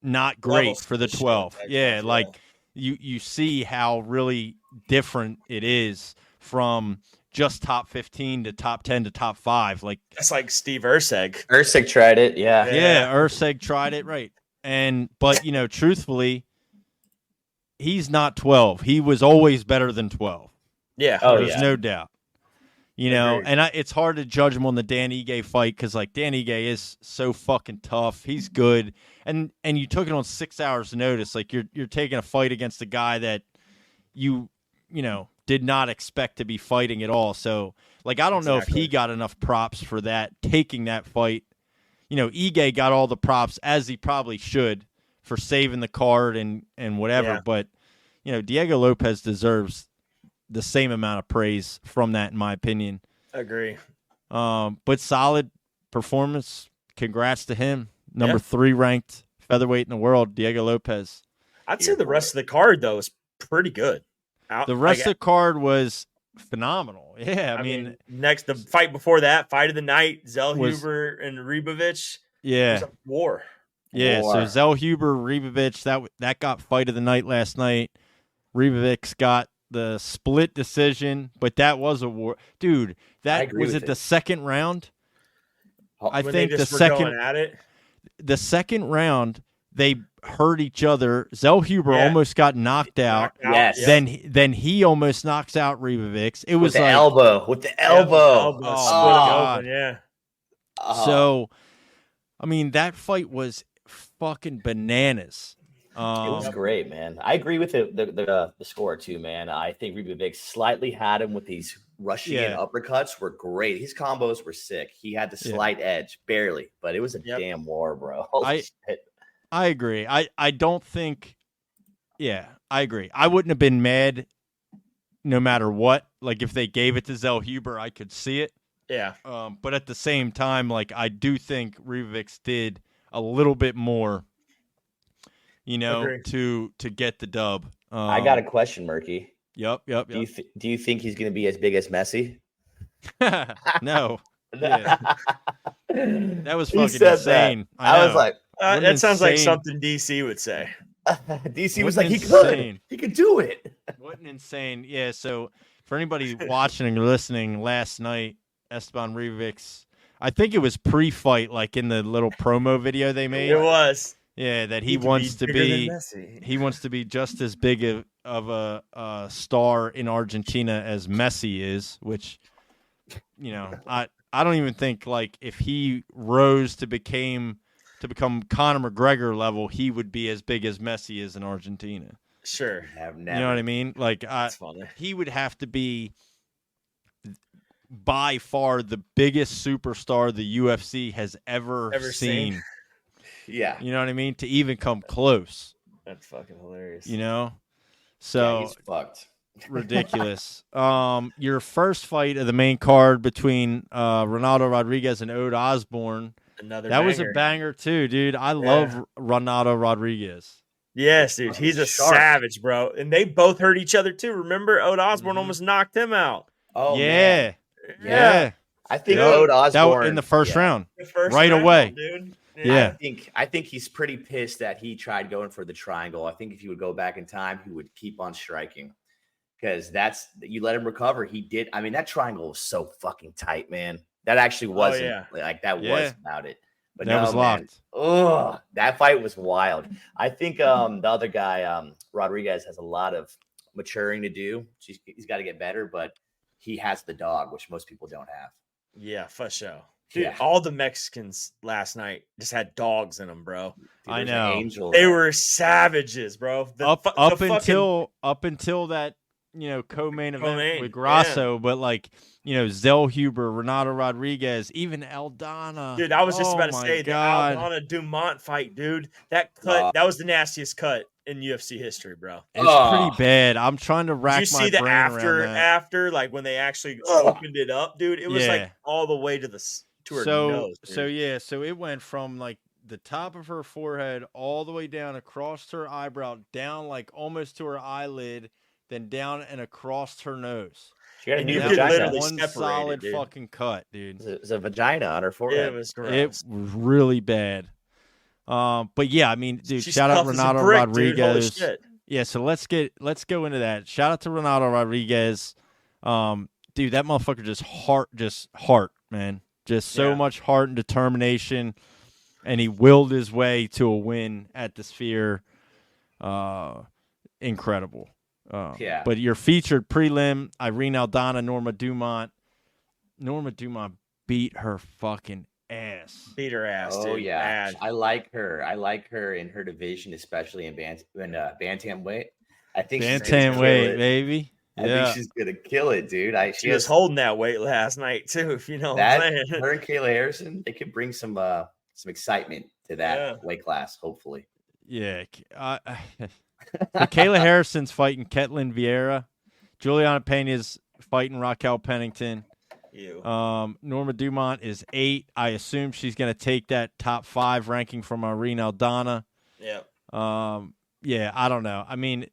not great Levels for the to the 12. shit, Yeah, yeah. like you see how really different it is from just top 15 to top 10 to top 5. Like, That's like Steve Urseg. Ursik tried it. Yeah. yeah, Urseg tried it, right. But truthfully, he's not 12. He was always better than 12. Yeah. Oh, There's yeah. no doubt. Agreed. And it's hard to judge him on the Dan Ige fight because, like, Dan Ige is so fucking tough. He's good, and you took it on 6 hours' notice. Like, you're taking a fight against a guy that you did not expect to be fighting at all. So, like, I don't know if he got enough props for that, taking that fight. Ige got all the props, as he probably should, for saving the card and whatever. Yeah. But, Diego Lopez deserves the same amount of praise from that, in my opinion. Agree. But solid performance. Congrats to him. Number Yeah. 3 ranked featherweight in the world, Diego Lopez. I'd say the rest of the card, though, is pretty good. The rest of the card was phenomenal. Yeah, I mean, next, the fight before that, fight of the night, Was- Zellhuber and Ribovic. yeah. It was a war. Yeah, War. so Zellhuber, Ribovic, that got fight of the night last night. Ribovic got the split decision, but that was a war. Dude, I that agree was with it the it. second round? I When think they just the were second going at it. the second round they hurt each other. Zellhuber Yeah. almost got knocked out. Knocked out, Yes. yeah. Then he almost knocks out Ribovic. It With was the like elbow. With the Yeah, elbow. split him God. open, yeah. Oh. so. I mean, that fight was fucking bananas. It was great, man. I agree with the score too, man. I think Ribovic slightly had him with these Russian Yeah. uppercuts were great. His combos were sick. He had the Yeah. slight edge, barely, but it was a Yep. damn war, bro. Holy shit. I agree. I don't think. Yeah, I agree. I wouldn't have been mad, no matter what. Like if they gave it to Zellhuber, I could see it. Yeah. But at the same time, like I do think Ribovic did a little bit more, Agreed. to get the dub. I got a question, Murky. Yep. Do you think he's going to be as big as Messi? No. Yeah. That was He fucking said insane. That. I was know. like, What That sounds like insane- something DC would say. DC was What like, he insane. could. He could do it. What an insane. Yeah, so for anybody watching or listening, last night, Esteban Rivic's, I think it was pre-fight, like in the little promo video they made. It was. Yeah, that he could wants to bigger than be Messi. he wants to be just as big of a star in Argentina as Messi is, which I don't even think like if he rose to become Conor McGregor level, he would be as big as Messi is in Argentina. Sure. Have You know what I mean? Like That's funny. he would have to be by far the biggest superstar the UFC has ever seen. Yeah. You know what I mean? To even come close. That's fucking hilarious. Yeah, So he's fucked. ridiculous. Your first fight of the main card between Ronaldo Rodriguez and Ode Osborne. Another That was a banger. banger too, dude. I love Ronaldo Rodriguez. Yes, dude. He's a Sharp. savage, bro. And they both hurt each other too. Remember, Ode Osborne Mhm. almost knocked him out. Oh, yeah. man. Yeah. I think Yep. Ode That Osborne in the first yeah. round. The first Right round, away. dude. Yeah. I think he's pretty pissed that he tried going for the triangle. I think if he would go back in time, he would keep on striking because you let him recover. He did. I mean, that triangle was so fucking tight, man. That actually wasn't yeah. like that Yeah. was about it. But That no, was man. locked. Oh, that fight was wild. I think the other guy, Rodriguez, has a lot of maturing to do. He's got to get better, but he has the dog, which most people don't have. Yeah, for sure. Dude, Yeah. all the Mexicans last night just had dogs in them, bro. Dude, I there's an know. angel They there. were savages, bro. Up until that co-main event Co-main, with Grasso, but like, Zellhuber, Renato Rodriguez, even Aldana. Dude, I was just about to say God. the Aldana Dumont fight, dude. That cut, that was the nastiest cut in UFC history, bro. It's pretty bad. I'm trying to rack Did you my see the brain around that. after, like when they actually opened it up, dude? It was like all the way to her nose. Dude. So it went from like the top of her forehead all the way down across her eyebrow, down like almost to her eyelid, then down and across her nose. She got a And new you could vagina. literally One separate solid dude. fucking cut, dude. It's a vagina on her forehead. It was gross. It was really bad. But yeah, I mean, dude, She's shout out tough as a Renato brick, dude. Holy Rodriguez. shit. Yeah, so let's go into that. Shout out to Renato Rodriguez. Dude, that motherfucker just heart, man. Just so much heart and determination. And he willed his way to a win at the Sphere. Incredible. But your featured prelim, Irene Aldana, Norma Dumont. Norma Dumont beat her fucking ass. Beat her ass, Oh dude. yeah, Bad. I like her. I like her in her division, especially in bantamweight. I think she's gonna kill Bantamweight, it. baby. I think she's gonna kill it, dude. She was holding that weight last night too, if you know what I'm saying. her and Kayla Harrison, they could bring some excitement to that weight class, hopefully. Yeah. Kayla Harrison's fighting Ketlin Vieira. Juliana Pena's fighting Raquel Pennington. Norma Dumont is 8. I assume she's going to take that top 5 ranking from Irene Aldana. Yeah. I don't know. I mean,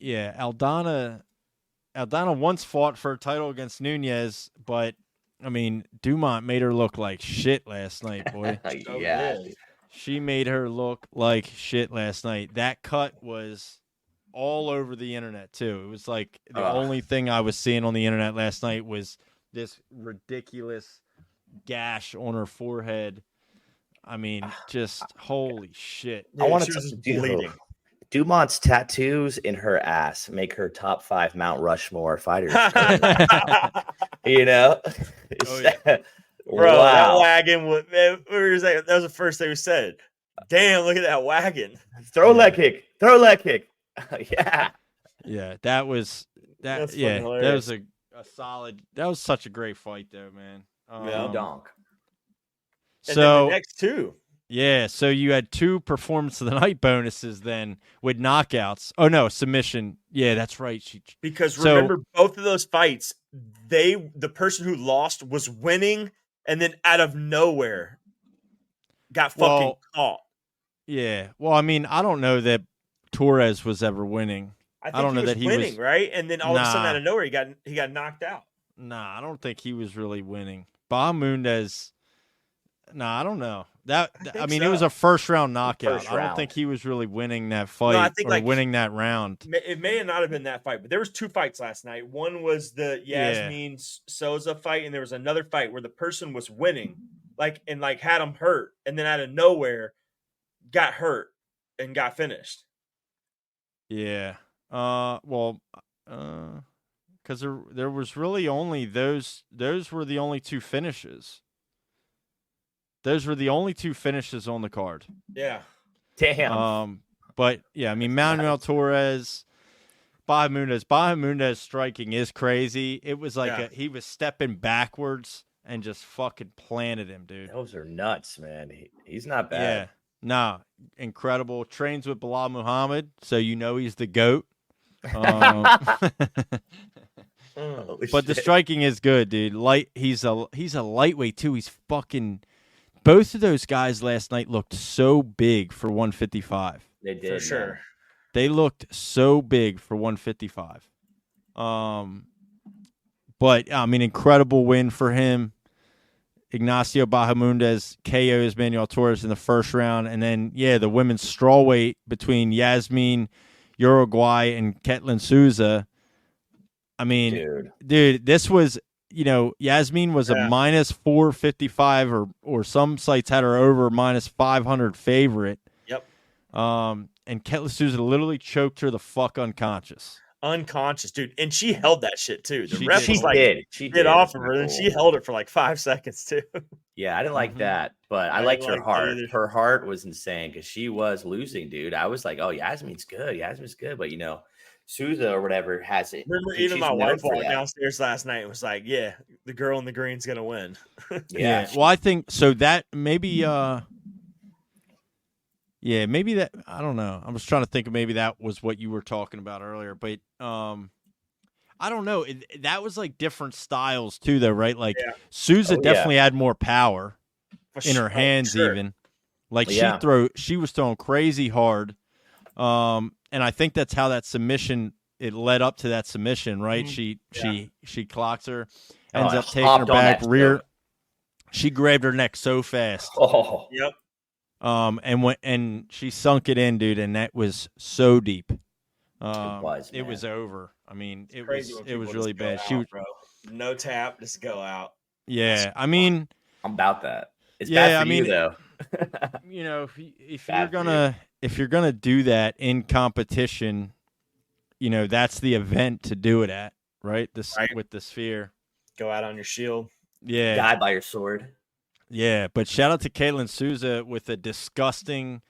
Aldana once fought for a title against Nunez, but I mean, Dumont made her look like shit last night, boy. She made her look like shit last night. That cut was all over the internet too. It was like the only thing I was seeing on the internet last night was this ridiculous gash on her forehead. I mean, just holy shit. I want to bleeding. Dumont's tattoos in her ass make her top 5 Mount Rushmore fighters. You know? Bro, that wagon that was the first thing we said. Damn, look at that wagon. Throw leg kick. Yeah. Yeah, that was that. Yeah, that was a solid. That was such a great fight, though, man. Donk. And So then the next two. Yeah, so you had 2 performance of the night bonuses then with knockouts. Oh no, submission. Yeah, that's right. Because remember, both of those fights, the person who lost was winning, and then out of nowhere got fucking caught. Yeah. Well, I mean, I don't know that Torres was ever winning. I don't know that he winning, was right? And then all of a sudden, out of nowhere, he got knocked out. Nah, I don't think he was really winning. Bahamundes. Nah, I don't know. I mean, it was a first round knockout. I don't think he was really winning that fight winning that round. It may not have been that fight, but there was 2 fights last night. One was the Yasmin Souza fight, and there was another fight where the person was winning, and had him hurt, and then out of nowhere got hurt and got finished. Yeah. Because there was really only those were the only 2 finishes. Those were the only 2 finishes on the card. Yeah. Damn. But yeah, I mean, Manuel Torres, Bahamundes striking is crazy. It was like he was stepping backwards and just fucking planted him, dude. Those are nuts, man. He's not bad. Yeah. Nah, incredible. Trains with Bilal Muhammad, so you know he's the GOAT. But the striking is good, dude. He's a lightweight too. He's fucking. Both of those guys last night looked so big for 155. They did, for sure. Man. They looked so big for 155. But I mean, incredible win for him. Ignacio Bahamundes KOs Manuel Torres in the first round, and then the women's strawweight between Yasmin Uruguay and Ketlin Souza. I mean, dude, this was. Yasmin was a minus 455 or some sites had her over minus 500 favorite. Yep. And Ketlin Souza literally choked her the fuck unconscious. Unconscious, dude. And she held that shit too. The She ref was like, she get off of her. And she held it for like 5 seconds too. Yeah, I didn't like that, but I I liked didn't her like that heart. either. Her heart was insane because she was losing, dude. I was like, oh, Yasmin's good. But Souza or whatever has it. Remember, She's even my known wife for walked that. downstairs last night and was like, "Yeah, the girl in the green's gonna win." Yeah. Well, I think so that maybe maybe that I don't know. I was trying to think of maybe that was what you were talking about earlier, but I don't know. That was like different styles too, though, right? Like Yeah. Souza Oh, yeah. definitely had more power in her For hands, sure. even. Like Yeah. she was throwing crazy hard, and I think that's how that submission. It led up to that submission, right? She clocks her, ends up taking her hopped on back that rear. choke. She grabbed her neck so fast. Oh, Yep. And she sunk it in, dude, and that was so deep. it was over. I mean, it Crazy was when it was people really just go bad. out, She was, bro. No tap, just go out. yeah. I mean, I'm about that. It's Yeah, bad for I mean, you though. you know, if Bad you're gonna do that in competition, you know, that's the event to do it at, right? Right. With the sphere. Go out on your shield. Yeah. Die by your sword. Yeah, but shout out to Caitlin Souza with a disgusting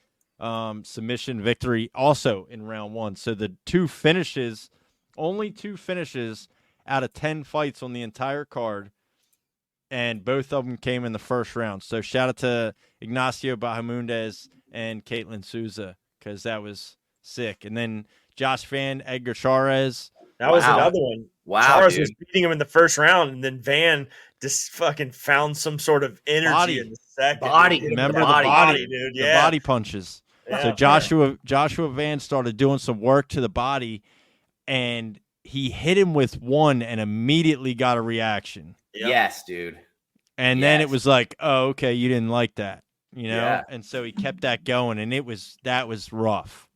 submission victory also in round 1. So the only two finishes out of 10 fights on the entire card, and both of them came in the first round. So shout out to Ignacio Bahamundez and Caitlin Souza because that was sick. And then Josh Van, Edgar Charez. That was Wow. another one. Wow, Charles dude. was beating him in the first round, and then Van just fucking found some sort of energy Body. in the second. Body. Dude. Remember the the body. body, dude. the Yeah. body punches. Yeah. So Joshua Van started doing some work to the body, and he hit him with one and immediately got a reaction. Yep. Yes, dude. And then it Yes. was like, oh, okay, you didn't like that, you know? Yeah. And so he kept that going, and that was rough,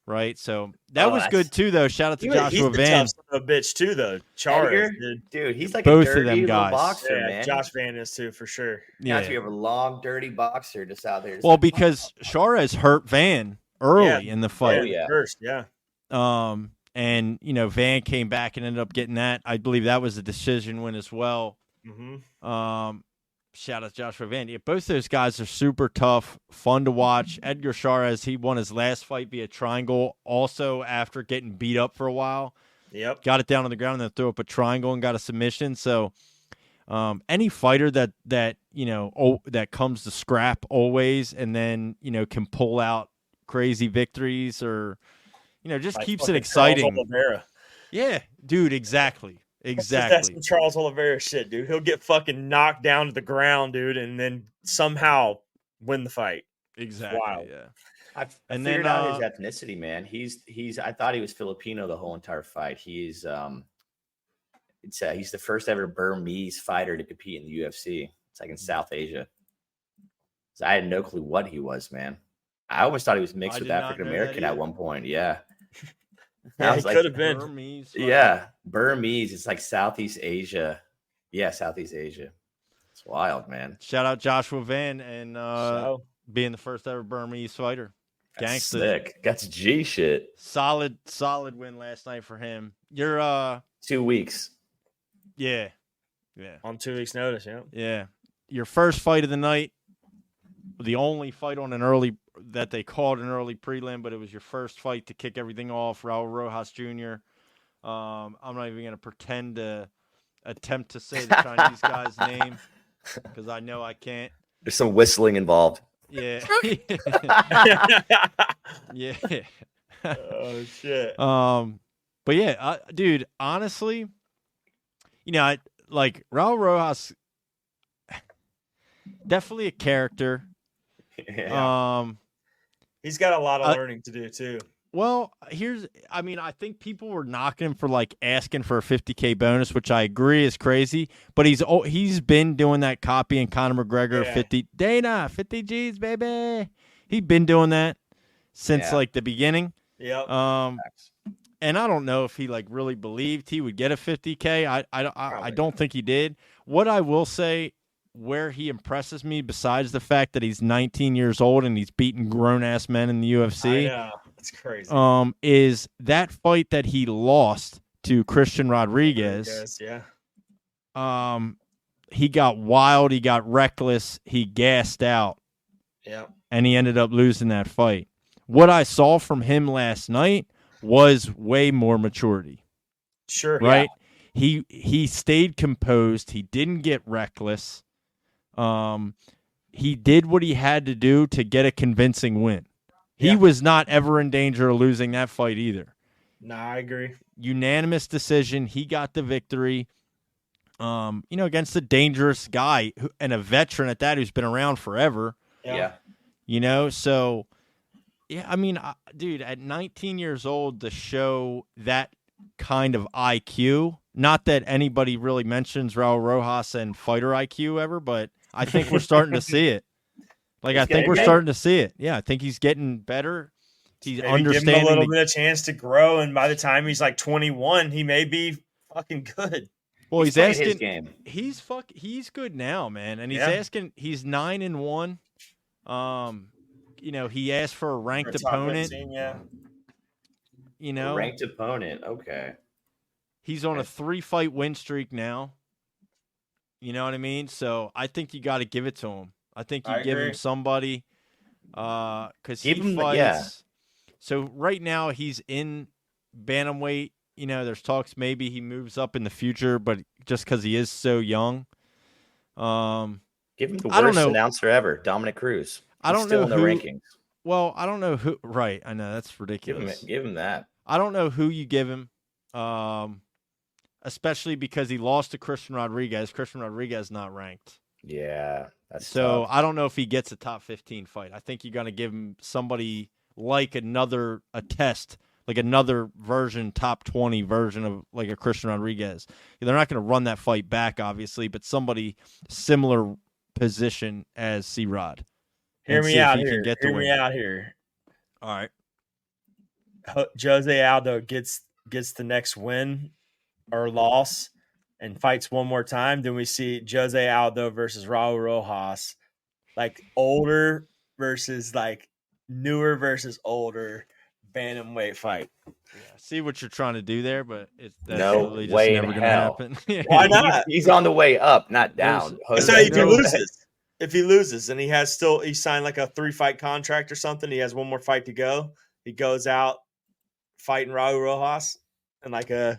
right? So that Oh, was that's- good too, though. Shout out to He's Joshua a Van. tough son of a bitch too, though. Charles, Edgar? dude. Dude, he's like Both a of dirty them little guys. boxer, Yeah, man. Josh Van is too for sure. Yeah. Yeah. You have a long, dirty boxer just out there. Well, because Charez hurt Van early in the fight. Oh, yeah. First, yeah. And you know, Van came back and ended up getting that. I believe that was a decision win as well. Mm-hmm. Shout out to Joshua Van. Yeah, both those guys are super tough, fun to watch. Edgar Charez, he won his last fight via triangle, also after getting beat up for a while. Yep. Got it down on the ground and then threw up a triangle and got a submission. So any fighter that you know that comes to scrap always and then you know can pull out crazy victories or you know just Like keeps it fucking exciting. Charles Oliveira. Yeah, dude, exactly. That's Exactly. some Charles Oliveira shit, dude. He'll get fucking knocked down to the ground, dude, and then somehow win the fight. Exactly. Wild. Yeah. I And figured then, out his ethnicity, man. He's. I thought he was Filipino the whole entire fight. He's he's the first ever Burmese fighter to compete in the UFC. It's like in South Asia. So I had no clue what he was, man. I always thought he was mixed I with did not African know that American at either. one point. Yeah. Yeah, I he was like, could have been. Burmese, yeah, Burmese. It's like Southeast Asia. Yeah, Southeast Asia. It's wild, man. Shout out Joshua Van and So, being the first ever Burmese fighter. That's Gangsta. sick. That's G shit. Solid win last night for him. You're 2 weeks. yeah. on 2 weeks' notice, yeah. Yeah. Your first fight of the night, the only fight on an early that they called an early prelim, but it was your first fight to kick everything off. Raul Rojas Jr. I'm not even going to pretend to attempt to say the Chinese guy's name because I know I can't. There's some whistling involved. Yeah. Yeah. Oh shit. But yeah, dude, honestly, you know, like Raul Rojas, definitely a character. Yeah. He's got a lot of learning to do too. Well, I think people were knocking him for like asking for a 50K bonus, which I agree is crazy. But he's been doing that copying Conor McGregor 50 G's, baby. He's been doing that since like the beginning. Yep. And I don't know if he like really believed he would get a 50K. I don't think he did. What I will say, where he impresses me, besides the fact that he's 19 years old and he's beaten grown ass men in the UFC, I know. It's crazy. is that fight that he lost to Christian Rodriguez. Yeah. wild, he got reckless, he gassed out. Yeah. And he ended up losing that fight. What I saw from him last night was way more maturity. Sure. Right? Yeah. He stayed composed. He didn't get reckless. He did what he had to do to get a convincing win. He was not ever in danger of losing that fight either. No, I agree. Unanimous decision. He got the victory. Against a dangerous guy and a veteran at that who's been around forever. Yeah. So, I mean, dude, at 19 years old to show that kind of IQ, not that anybody really mentions Raul Rojas and fighter IQ ever, but I think we're starting to see it. I think we're starting to see it. Yeah, I think he's getting better. He's Maybe understanding. give him a little bit of chance to grow, and by the time he's like 21, he may be fucking good. Well, he's asking. His game. He's good now, man, and he's asking. He's 9-1. He asked for a ranked opponent. Team, A ranked opponent. Okay. He's on a 3-fight win streak now. You know what I mean? So I think you got to give it to him. I think you give him somebody because he fights. Yeah. So right now he's in bantamweight. There's talks maybe he moves up in the future, but just because he is so young. Give him the worst announcer ever, Dominic Cruz. I don't still know in the who, rankings. Well, I don't know who. Right, I know that's ridiculous. Give him that. I don't know who you give him, especially because he lost to Christian Rodriguez. Christian Rodriguez not ranked. Yeah, that's so tough. I don't know if he gets a top 15 fight. I think you're gonna give him somebody like another version, top 20 version of like a Christian Rodriguez. They're not going to run that fight back, obviously, but somebody similar position as C-Rod. Hear me out here. All right. Jose Aldo gets the next win or loss and fights one more time. Then we see Jose Aldo versus Raul Rojas, like older versus like newer versus older bantamweight fight. Yeah, see what you're trying to do there, but that's no really just way never in going to hell. happen. Why not? He's on the way up, not down. So if he loses and he signed like a 3-fight contract or something, he has one more fight to go. He goes out fighting Raul Rojas and like a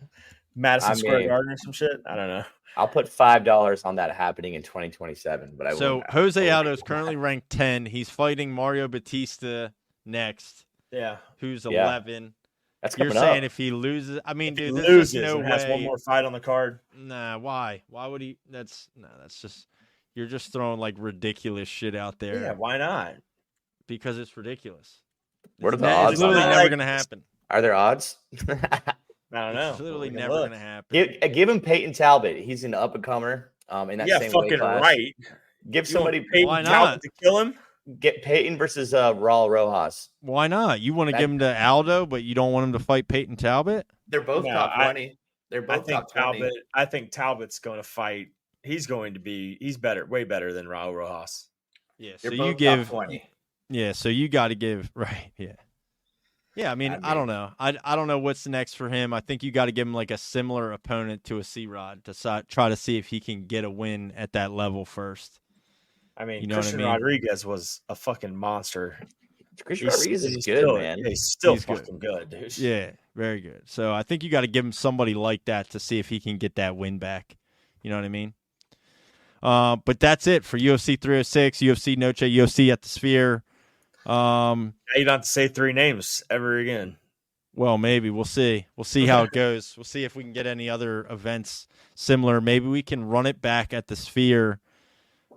Madison Square Garden or some shit. I don't know. I'll put $5 on that happening in 2027. But Jose Aldo is currently ranked 10. He's fighting Mario Batista next. Yeah, who's 11? That's You're coming saying up. if he loses, I mean, dude, there's loses no and way. has one more fight on the card. Nah, why? Why would he? That's just you're just throwing like ridiculous shit out there. Yeah, why not? Because it's ridiculous. What are the odds? It's literally never going to happen. Are there odds? I don't know. It's literally never going to happen. Give him Peyton Talbot. He's an up and comer. In that same weight class. Right. Give somebody Peyton Talbot to kill him. Get Peyton versus Raul Rojas. Why not? You want to give him to Aldo, but you don't want him to fight Peyton Talbot? They're both top 20. They're both top 20. I think Talbot's going to fight. He's better, way better than Raul Rojas. Yeah, so you give 20. Yeah, so you got to give right. Yeah. Yeah, I mean, I don't know. I don't know what's next for him. I think you got to give him like a similar opponent to a C-Rod to try to see if he can get a win at that level first. I mean, you know Christian what I mean? Rodriguez was a fucking monster. Christian Rodriguez is good, man. Yeah, he's fucking good, dude. Yeah, very good. So I think you got to give him somebody like that to see if he can get that win back. You know what I mean? But that's it for UFC 306, UFC Noche, UFC at the Sphere. Now you don't have to say 3 names ever again. Well, maybe. We'll see. We'll see how it goes. We'll see if we can get any other events similar. Maybe we can run it back at the Sphere.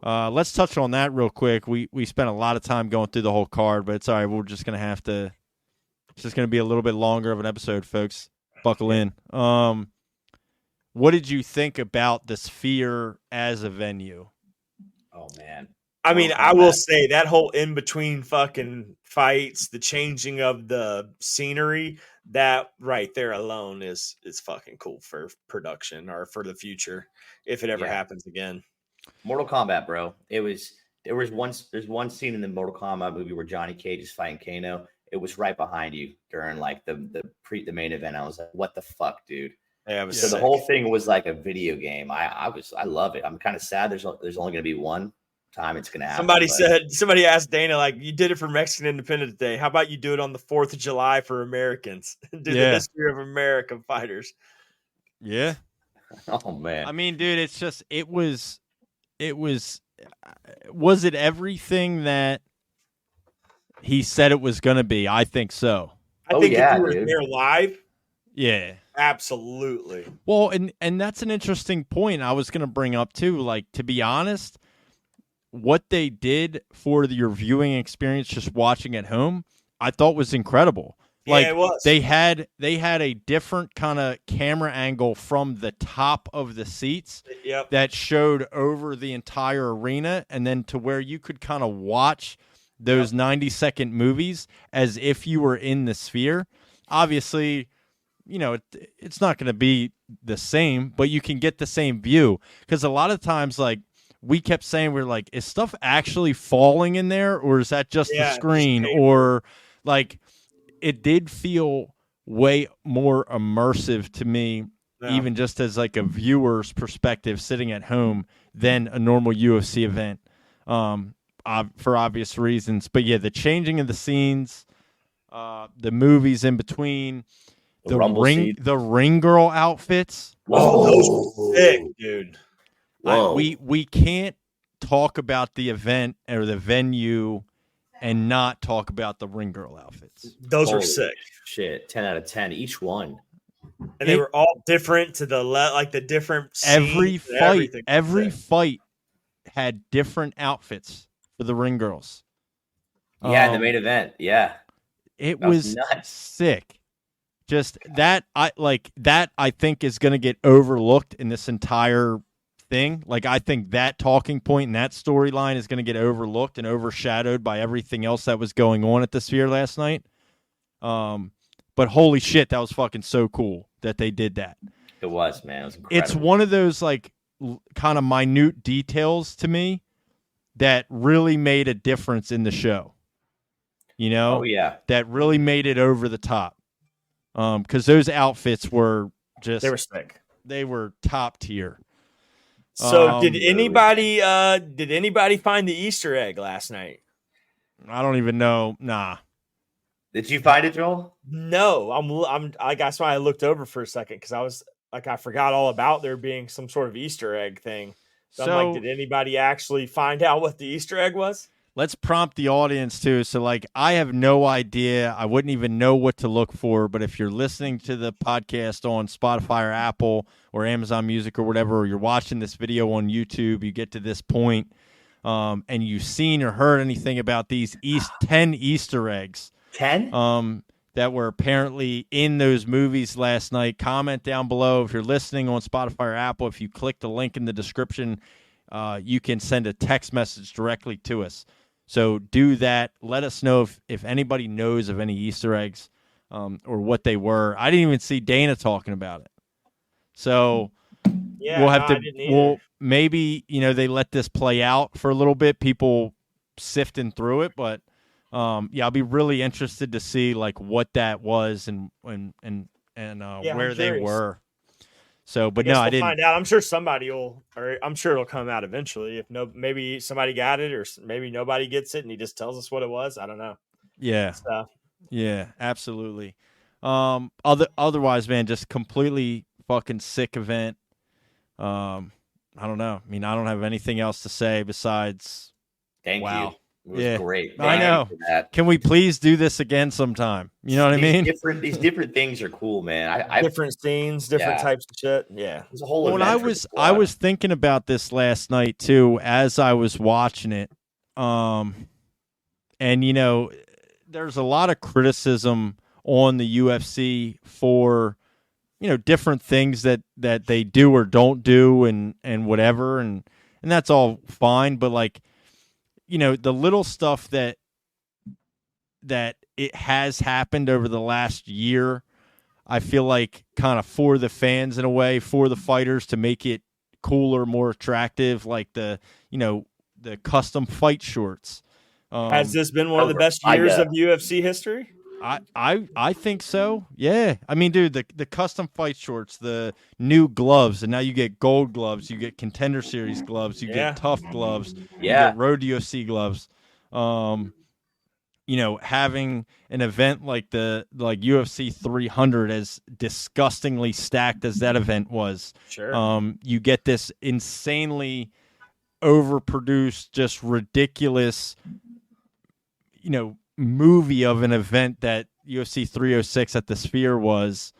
Let's touch on that real quick. We spent a lot of time going through the whole card, but it's all right. We're just going to have to – it's just going to be a little bit longer of an episode, folks. Buckle in. What did you think about the Sphere as a venue? Oh, man. I mean, I will say that whole in-between fucking fights, the changing of the scenery, that right there alone is fucking cool for production or for the future if it ever happens again. Mortal Kombat, bro. There's one scene in the Mortal Kombat movie where Johnny Cage is fighting Kano. It was right behind you during like the main event. I was like, what the fuck, dude? Yeah, it was So the sick. whole thing was like a video game. I love it. I'm kind of sad. There's only going to be one time it's going to happen. Somebody asked Dana, like, you did it for Mexican Independence Day. How about you do it on the 4th of July for Americans? Do the history of American fighters. Yeah. Oh man. I mean, dude, it's just was it everything that he said it was going to be? I think so. I think if you were there live, yeah, absolutely. Well, and that's an interesting point I was going to bring up too. Like, to be honest, what they did for your viewing experience, just watching at home, I thought was incredible. Like, it was. They had a different kind of camera angle from the top of the seats that showed over the entire arena, and then to where you could kind of watch those 90-second movies as if you were in the Sphere. Obviously, you know, it's not going to be the same, but you can get the same view. Because a lot of times, like, we kept saying, we're like, is stuff actually falling in there, or is that just the screen? Or, like, it did feel way more immersive to me, even just as, like, a viewer's perspective sitting at home, than a normal UFC event, for obvious reasons. But, yeah, the changing of the scenes, the movies in between, the ring girl outfits. Oh, those were sick, dude. We can't talk about the event or the venue and not talk about the ring girl outfits. Those are sick. Shit, 10 out of 10 each one. And they were all different to the different every fight had different outfits for the ring girls. Yeah, in the main event. Yeah. It was sick. Just that I think is going to get overlooked in this entire thing. Like, I think that talking point and that storyline is going to get overlooked and overshadowed by everything else that was going on at the Sphere last night. But holy shit, that was fucking so cool that they did that. It was, man. It was incredible. It's one of those, like, kind of minute details to me that really made a difference in the show. You know? Oh, yeah. That really made it over the top. Because those outfits were just... They were sick. They were top tier. So did anybody find the Easter egg last night? I don't even know. Nah. Did you find it, Joel? No. That's why I looked over for a second, because I was like, I forgot all about there being some sort of Easter egg thing. So I'm like, did anybody actually find out what the Easter egg was? Let's prompt the audience too. So, like, I have no idea. I wouldn't even know what to look for. But if you're listening to the podcast on Spotify or Apple or Amazon Music or whatever, or you're watching this video on YouTube, you get to this point, and you've seen or heard anything about these 10 Easter eggs 10 that were apparently in those movies last night, comment down below. If you're listening on Spotify or Apple, if you click the link in the description, you can send a text message directly to us. So do that. Let us know if anybody knows of any Easter eggs or what they were. I didn't even see Dana talking about it. So we'll have to. Well, maybe they let this play out for a little bit. People sifting through it, but I'll be really interested to see like what that was and where they were. So, but no, I didn't find out. I'm sure somebody will, or I'm sure it'll come out eventually. Maybe somebody got it, or maybe nobody gets it, and he just tells us what it was. I don't know. Yeah, yeah, absolutely. Otherwise, man, just completely fucking sick event. I don't know. I mean, I don't have anything else to say besides. Thank you. It was great. I know. Can we please do this again sometime? You know what I mean? These different things are cool, man. Different scenes, different types of shit. Yeah. There's a whole when I was thinking about this last night too, as I was watching it. And there's a lot of criticism on the UFC for, different things that they do or don't do and whatever. And that's all fine. But like, the little stuff that it has happened over the last year, I feel like kind of for the fans in a way, for the fighters to make it cooler, more attractive, like the custom fight shorts. Has this been one of the best years of UFC history? I think so. Yeah. I mean, dude, the custom fight shorts, the new gloves, and now you get gold gloves, you get Contender Series gloves, you Yeah. get tough gloves, you Yeah. get Road UFC gloves. Having an event like UFC 300, as disgustingly stacked as that event was, Sure. you get this insanely overproduced, just ridiculous, movie of an event that UFC 306 at the Sphere was.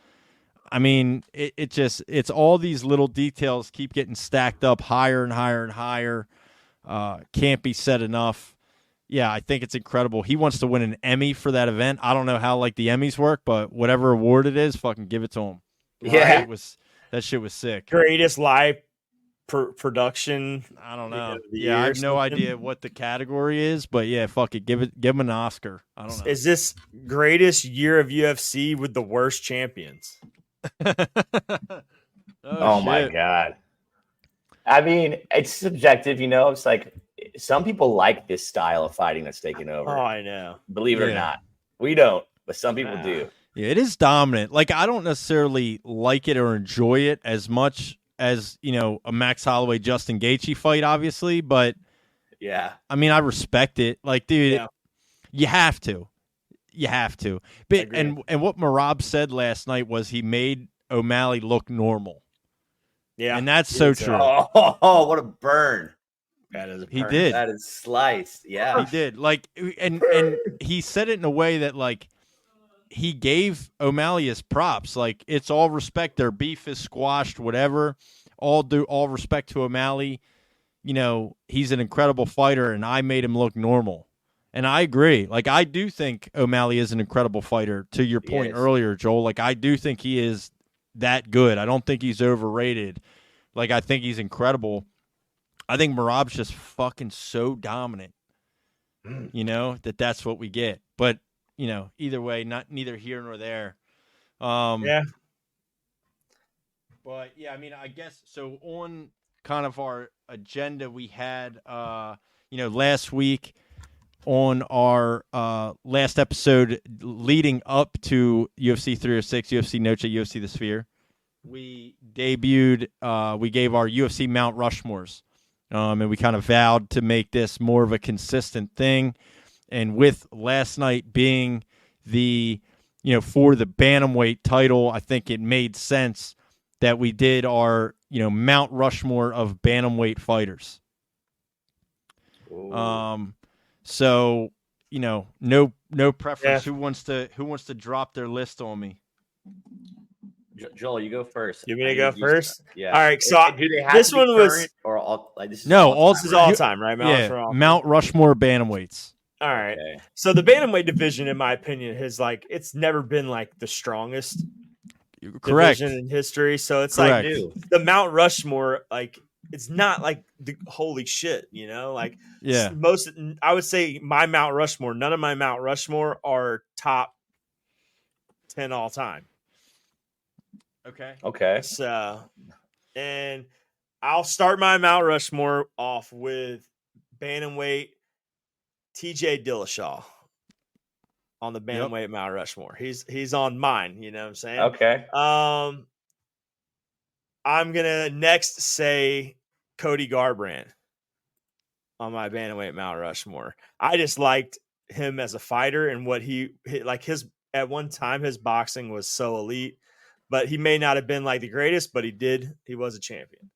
I mean, it's all these little details keep getting stacked up higher and higher and higher. Can't be said enough. Yeah, I think it's incredible. He wants to win an Emmy for that event. I don't know how the Emmys work, but whatever award it is, fucking give it to him. Yeah. That shit was sick. Greatest live production. I don't know. of the Yeah, I year have or no something. idea what the category is, but yeah, fuck it. Give him an Oscar. I don't know. Is this greatest year of UFC with the worst champions? Oh my shit. God. I mean, it's subjective, It's like some people like this style of fighting that's taken over. Oh, I know. Believe it or Yeah. not. We don't, but some people Nah. do. Yeah, it is dominant. Like, I don't necessarily like it or enjoy it as much as, a Max Holloway Justin Gaethje fight, obviously, but Yeah. I mean, I respect it. Like, dude, Yeah. you have to. You have to. But Agreed. and what Merab said last night was he made O'Malley look normal. Yeah. And that's so did say true. that. Oh, what a burn. That is a He burn. did. That is sliced. Yeah. He did. Like, and he said it in a way that, like, he gave O'Malley his props. Like, it's all respect. Their beef is squashed, whatever. All respect to O'Malley. He's an incredible fighter, and I made him look normal. And I agree. Like, I do think O'Malley is an incredible fighter, to your point earlier, Joel. Like, I do think he is that good. I don't think he's overrated. Like, I think he's incredible. I think Merab's just fucking so dominant, that's what we get. But, either way, neither here nor there. Yeah. But, yeah, I mean, I guess, so on kind of our agenda, we had, last week on our last episode leading up to UFC 306, UFC Noche, UFC The Sphere, we debuted, we gave our UFC Mount Rushmores, and we kind of vowed to make this more of a consistent thing. And with last night being the, for the Bantamweight title, I think it made sense that we did our, Mount Rushmore of Bantamweight fighters. So, no preference. Yeah. Who wants to drop their list on me? Joel, you go first. You want me to go first? Yeah. All right. So Do they have this to be one was current or all, like this is No, all this is all time, right? Mount Rushmore Bantamweights. All right. Okay. So the bantamweight division, in my opinion, has it's never been the strongest Correct. division in history. So it's Correct. the Mount Rushmore, it's not the holy shit, Yeah. I would say my Mount Rushmore, none of my Mount Rushmore are top 10 all time. Okay. So, and I'll start my Mount Rushmore off with bantamweight TJ Dillashaw on the bantamweight Mount Rushmore. He's on mine. You know what I'm saying? Okay. I'm gonna next say Cody Garbrandt on my bantamweight Mount Rushmore. I just liked him as a fighter and what his at one time his boxing was so elite, but he may not have been the greatest, but he was a champion.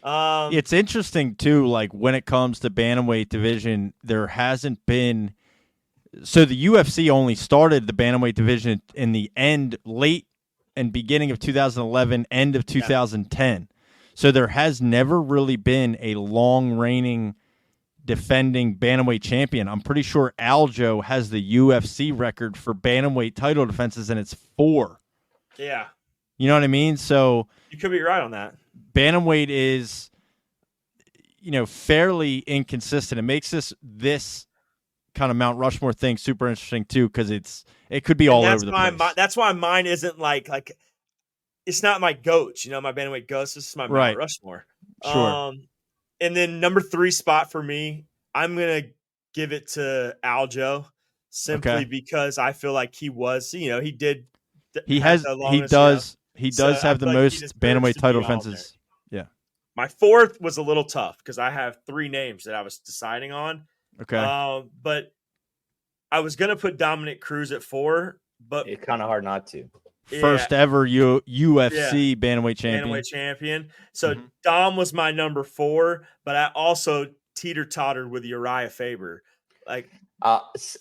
It's interesting too, when it comes to bantamweight division, there hasn't been. So the UFC only started the bantamweight division in the late and beginning of 2011, end of 2010. So there has never really been a long reigning defending bantamweight champion. I'm pretty sure Aljo has the UFC record for bantamweight title defenses, and it's 4. Yeah, you know what I mean? So you could be right on that. Bantamweight is, fairly inconsistent. It makes this kind of Mount Rushmore thing super interesting too, because it could be all over the place. That's why mine isn't it's not my goats. My bantamweight goats. This is my Mount Rushmore. Sure. And then number 3 spot for me, I'm gonna give it to Aljo. simply because I feel like he was, he did. He have has. the He longest, does. He So does I have the feel like he most deserves bantamweight to title be on defenses. Yeah. My fourth was a little tough because I have 3 names that I was deciding on. Okay. But I was gonna put Dominic Cruz at 4, but It's kind of hard not to. First ever UFC bantamweight champion. Bantamweight champion. So Mhm. Dom was my number 4, but I also teeter-tottered with Uriah Faber. Like,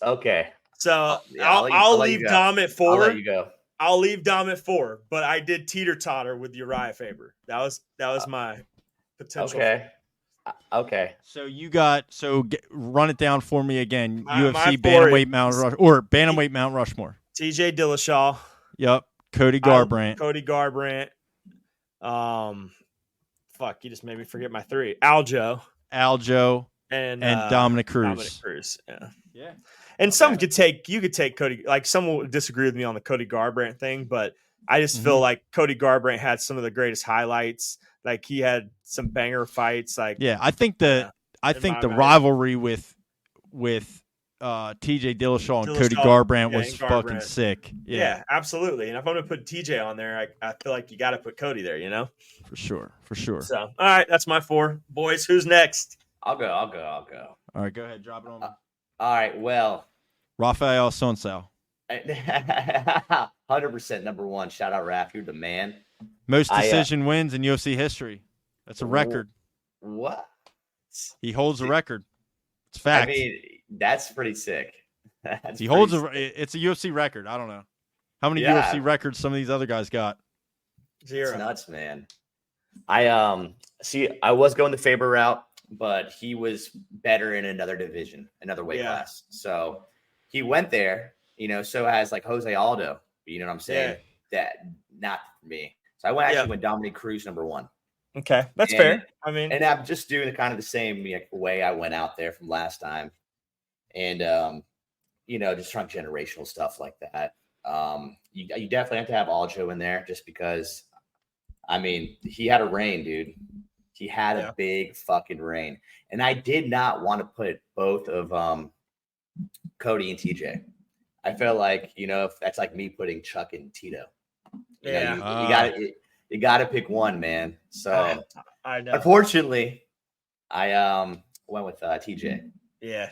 Okay. so Yeah, I'll let you leave go. Dom at 4. I'll let you go. I'll leave Dom at 4, but I did teeter-totter with Uriah Faber. That was my potential. Okay. So you got run it down for me again. My UFC 4 bantamweight Mount Rushmore or bantamweight Mount Rushmore. TJ Dillashaw. Yep. Cody Garbrandt. Cody Garbrandt. Fuck, you just made me forget my 3. Aljo and and Dominic Cruz. Dominic Cruz. Yeah. Yeah. And you could take Cody, like someone would disagree with me on the Cody Garbrandt thing, but I just feel like Cody Garbrandt had some of the greatest highlights. Like he had some banger fights. Like, yeah, I think the rivalry with TJ Dillashaw and Cody Garbrandt was fucking sick. Yeah, absolutely. And if I'm gonna put TJ on there, I feel like you got to put Cody there. For sure. So, all right, that's my 4. Boys, who's next? I'll go. All right, go ahead, drop it on me. All right. Well, Rafael Sonsao. 100% number 1. Shout out Raph. You're the man. Most decision wins in UFC history. That's a record. What? He holds a record. It's fact. I mean, that's pretty sick. It's a UFC record. I don't know how many UFC records some of these other guys got. 0. It's nuts, man. I was going the Faber route, but he was better in another division, another weight class. So he went there, so has like Jose Aldo. You know what I'm saying? That not for me. So I went Dominic Cruz number 1. Okay, that's fair. I mean, and I'm just doing kind of the same way I went out there from last time, and just trying generational stuff like that. You definitely have to have Aljo in there just because. I mean, he had a reign, dude. He had a big fucking reign, and I did not want to put both of Cody and TJ. I felt like if that's like me putting Chuck and Tito. You got to pick one, man. So I know. Unfortunately, I went with TJ. Yeah,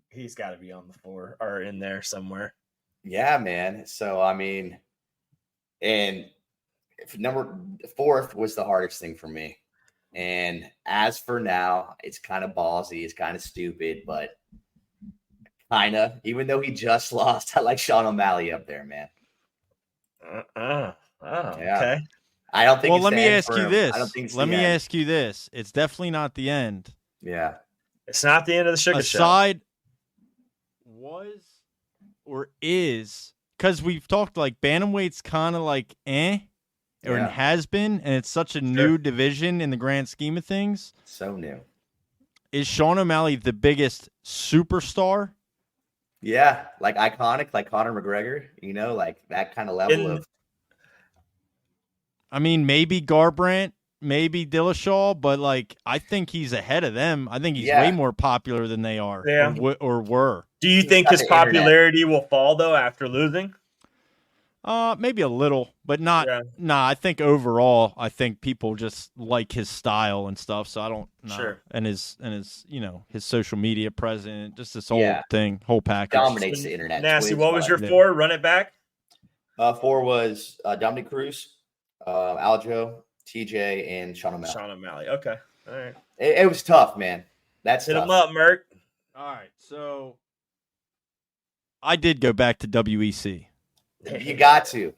he's got to be on the 4 or in there somewhere. Yeah, man. So I mean, and number 4th was the hardest thing for me. And as for now, it's kind of ballsy, it's kind of stupid, but kind of. Even though he just lost, I like Sean O'Malley up there, man. Okay. I don't think. Well, let me ask you this. It's definitely not the end. Yeah. It's not the end of the sugar show. Aside was or is, because we've talked like bantamweight's kind of like or it has been, and it's such a new division in the grand scheme of things. So new. Is Sean O'Malley the biggest superstar? Yeah, like iconic, like Conor McGregor, like that kind of level of. I mean, maybe Garbrandt, maybe Dillashaw, but like I think he's ahead of them. I think he's way more popular than they are or were. Do you think his popularity will fall though after losing? Maybe a little, but not. Yeah. Nah, I think overall, I think people just like his style and stuff. So I don't. Sure. And his his social media presence, just this whole thing, whole package dominates the internet. Nasty. What was your 4? Run it back. 4 was Dominic Cruz, Aljo, TJ, and Sean O'Malley. Sean O'Malley. Okay. All right. It was tough, man. That's hit him up, Merc. All right. So I did go back to WEC. You got to.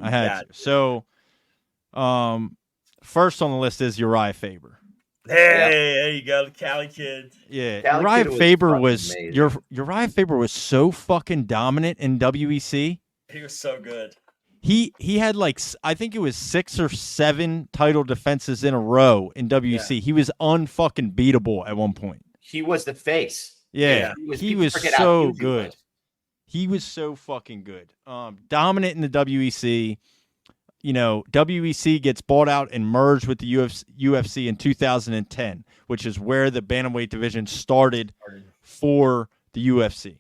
I had to. So, first on the list is Uriah Faber. Hey, there you go, the Cali kid. Yeah, Uriah Faber was so fucking dominant in WEC. He was so good. He had like I think it was 6 or 7 title defenses in a row in WEC. Yeah. He was unfucking beatable at one point. He was the face. Yeah. He was so good. He was so fucking good. Dominant in the WEC. WEC gets bought out and merged with the UFC in 2010, which is where the bantamweight division started for the UFC.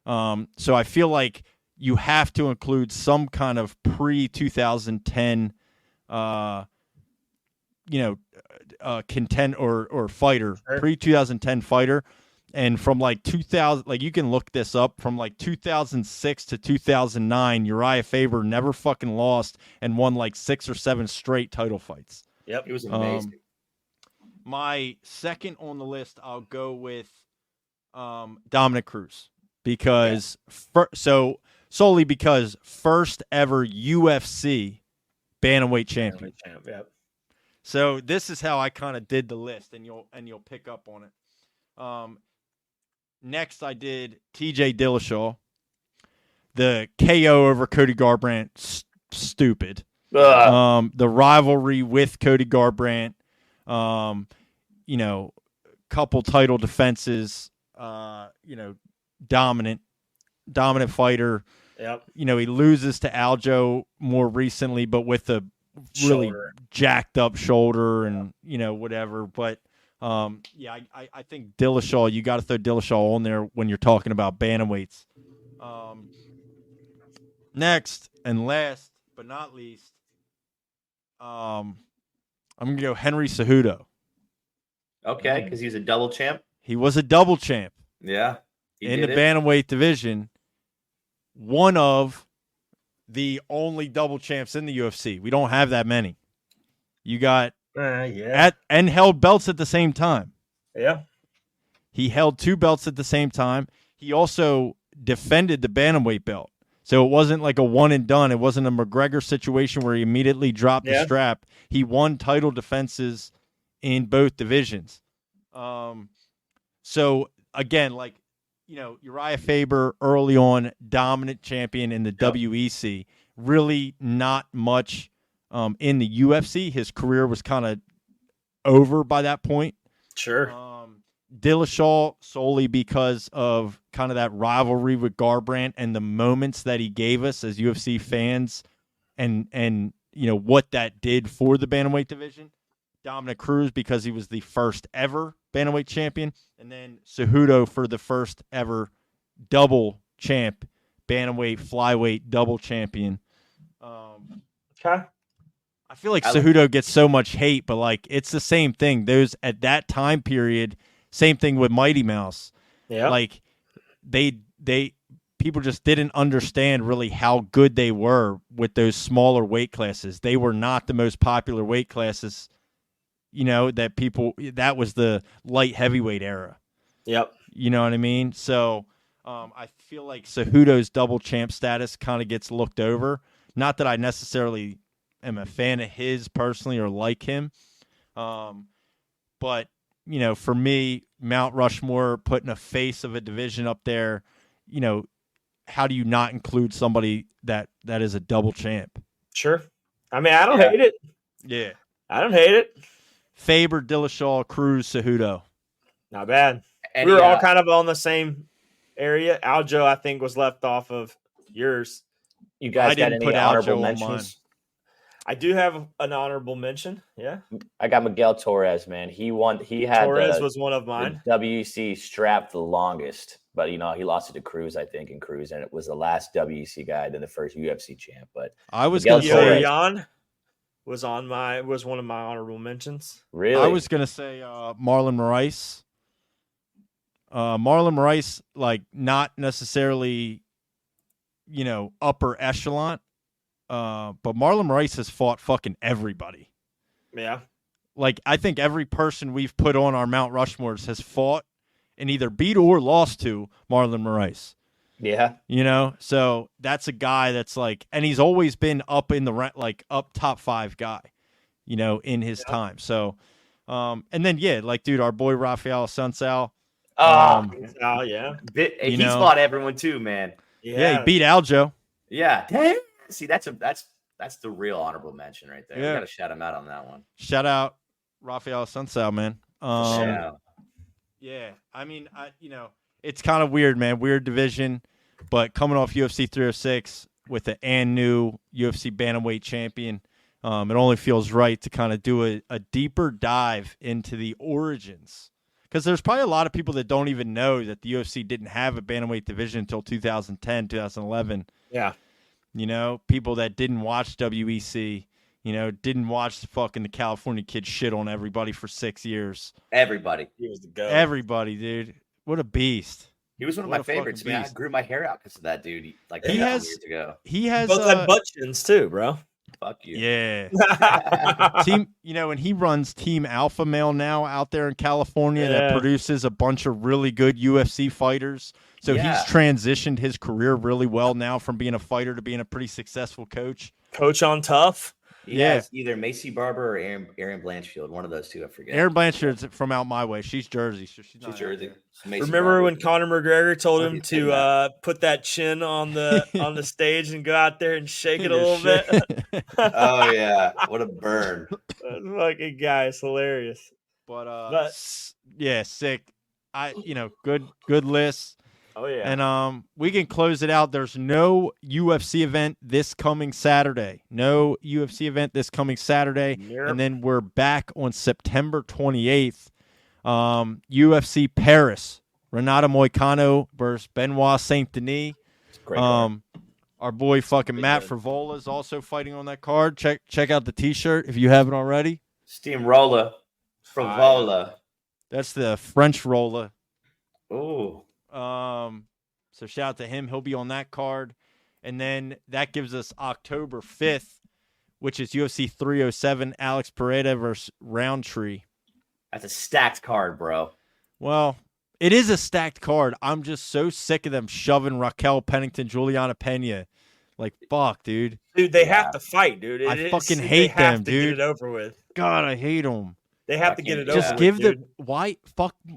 So I feel like you have to include some kind of pre-2010, content or fighter, Sure. pre-2010 fighter. And from like 2000, like you can look this up, from like 2006 to 2009, Uriah Faber never fucking lost and won like 6 or 7 straight title fights. Yep. He was amazing. My second on the list, I'll go with Dominic Cruz, because solely because first ever UFC bantamweight champion. Yep. So this is how I kind of did the list, and you'll pick up on it. Next, I did T.J. Dillashaw, the KO over Cody Garbrandt, stupid. The rivalry with Cody Garbrandt, couple title defenses, dominant fighter. Yep. He loses to Aljo more recently, but with a really jacked up shoulder and whatever. But I think Dillashaw, you got to throw Dillashaw on there when you're talking about bantamweights. Next and last but not least, I'm gonna go Henry Cejudo. Okay, because he was a double champ. He was a double champ. Yeah, in the bantamweight division. One of the only double champs in the UFC. We don't have that many. You got and held belts at the same time. Yeah. He held 2 belts at the same time. He also defended the bantamweight belt. So it wasn't like a one and done. It wasn't a McGregor situation where he immediately dropped the strap. He won title defenses in both divisions. So again, Uriah Faber early on, dominant champion in the WEC. Really not much in the UFC. His career was kind of over by that point. Sure. Dillashaw, solely because of kind of that rivalry with Garbrandt and the moments that he gave us as UFC fans, and what that did for the bantamweight division. Dominic Cruz, because he was the first ever bantamweight champion, and then Cejudo for the first ever double champ, bantamweight, flyweight, double champion. Okay. I feel like Cejudo gets so much hate, but it's the same thing. Those at that time period, same thing with Mighty Mouse. Yeah. People just didn't understand really how good they were with those smaller weight classes. They were not the most popular weight classes. That was the light heavyweight era. Yep. You know what I mean? So I feel like Cejudo's double champ status kind of gets looked over. Not that I necessarily am a fan of his personally or like him. But, for me, Mount Rushmore, putting a face of a division up there, how do you not include somebody that is a double champ? Sure. I mean, I don't hate it. Yeah. I don't hate it. Faber, Dillashaw, Cruz, Cejudo. Not bad. We were all kind of on the same area. Aljo, I think, was left off of yours. You guys got any honorable mentions? I do have an honorable mention. Yeah. I got Miguel Torres, man. He won. He had Torres was one of mine. The WEC strap the longest, but he lost it to Cruz, I think, and it was the last WEC guy, then the first UFC champ. But I was going to say Jan was one of my honorable mentions. Really? I was going to say Marlon Moraes. Marlon Moraes, not necessarily, upper echelon. But Marlon Moraes has fought fucking everybody. Yeah. I think every person we've put on our Mount Rushmores has fought and either beat or lost to Marlon Moraes. Yeah. So that's a guy that's and he's always been up in the up top 5 guy, in his time. So, and then, dude, our boy Rafael Sunsao. Yeah. He's fought everyone too, man. Yeah, he beat Aljo. Yeah. Damn. See, that's the real honorable mention right there. Yeah. I gotta shout him out on that one. Shout out Rafael Sunsao, man. Shout out. Yeah, I mean, it's kind of weird, man. Weird division, but coming off UFC 306 with the new UFC bantamweight champion, it only feels right to kind of do a deeper dive into the origins, because there's probably a lot of people that don't even know that the UFC didn't have a bantamweight division until 2010, 2011. Yeah. You know, people that didn't watch WEC, you know, didn't watch the California kid shit on everybody for 6 years. Everybody. He was the goat. Everybody, dude. What a beast. He was one of What my a fucking favorites, man. I beast. grew my hair out because of that dude. He has- years ago. He has Both had butt chins too, bro. Fuck you. yeah. Team, you know, and he runs Team Alpha Male now out there in California that Yeah. produces a bunch of really good UFC fighters. So Yeah. he's transitioned his career really well now from being a fighter to being a pretty successful coach. Coach on Tough. He Yeah. has either Macy Barber or Aaron Blanchfield. One of those two, I forget. Aaron Blanchard's from out my way. She's Jersey, so she's not She's Jersey. out Macy Remember Barber. when Conor McGregor told Oh, him he said to put that chin on the stage and go out there and shake it a there. little bit? Oh yeah, what a burn! That fucking guy is hilarious. But yeah, sick. Good list. Oh yeah. And we can close it out. There's no UFC event this coming Saturday. Yep. And then we're back on September 28th. UFC Paris. Renato Moicano versus Benoit Saint Denis. Great card. Our boy fucking Big Matt card. Frivola is also fighting on that card. Check out the t-shirt if you haven't already. Steamroller, Frivola. That's the French roller. Ooh, So shout out to him. He'll be on that card. And then that gives us October 5th, which is UFC 307, Alex Pereira versus Roundtree. that's a stacked card, bro. Well, it is a stacked card. I'm just so sick of them shoving Raquel Pennington, Juliana Pena. Like, fuck, dude. Dude, they have to fight, dude. I fucking they hate have them, to dude. Get it over with. God, I hate them. They have to get it over Just with, give dude.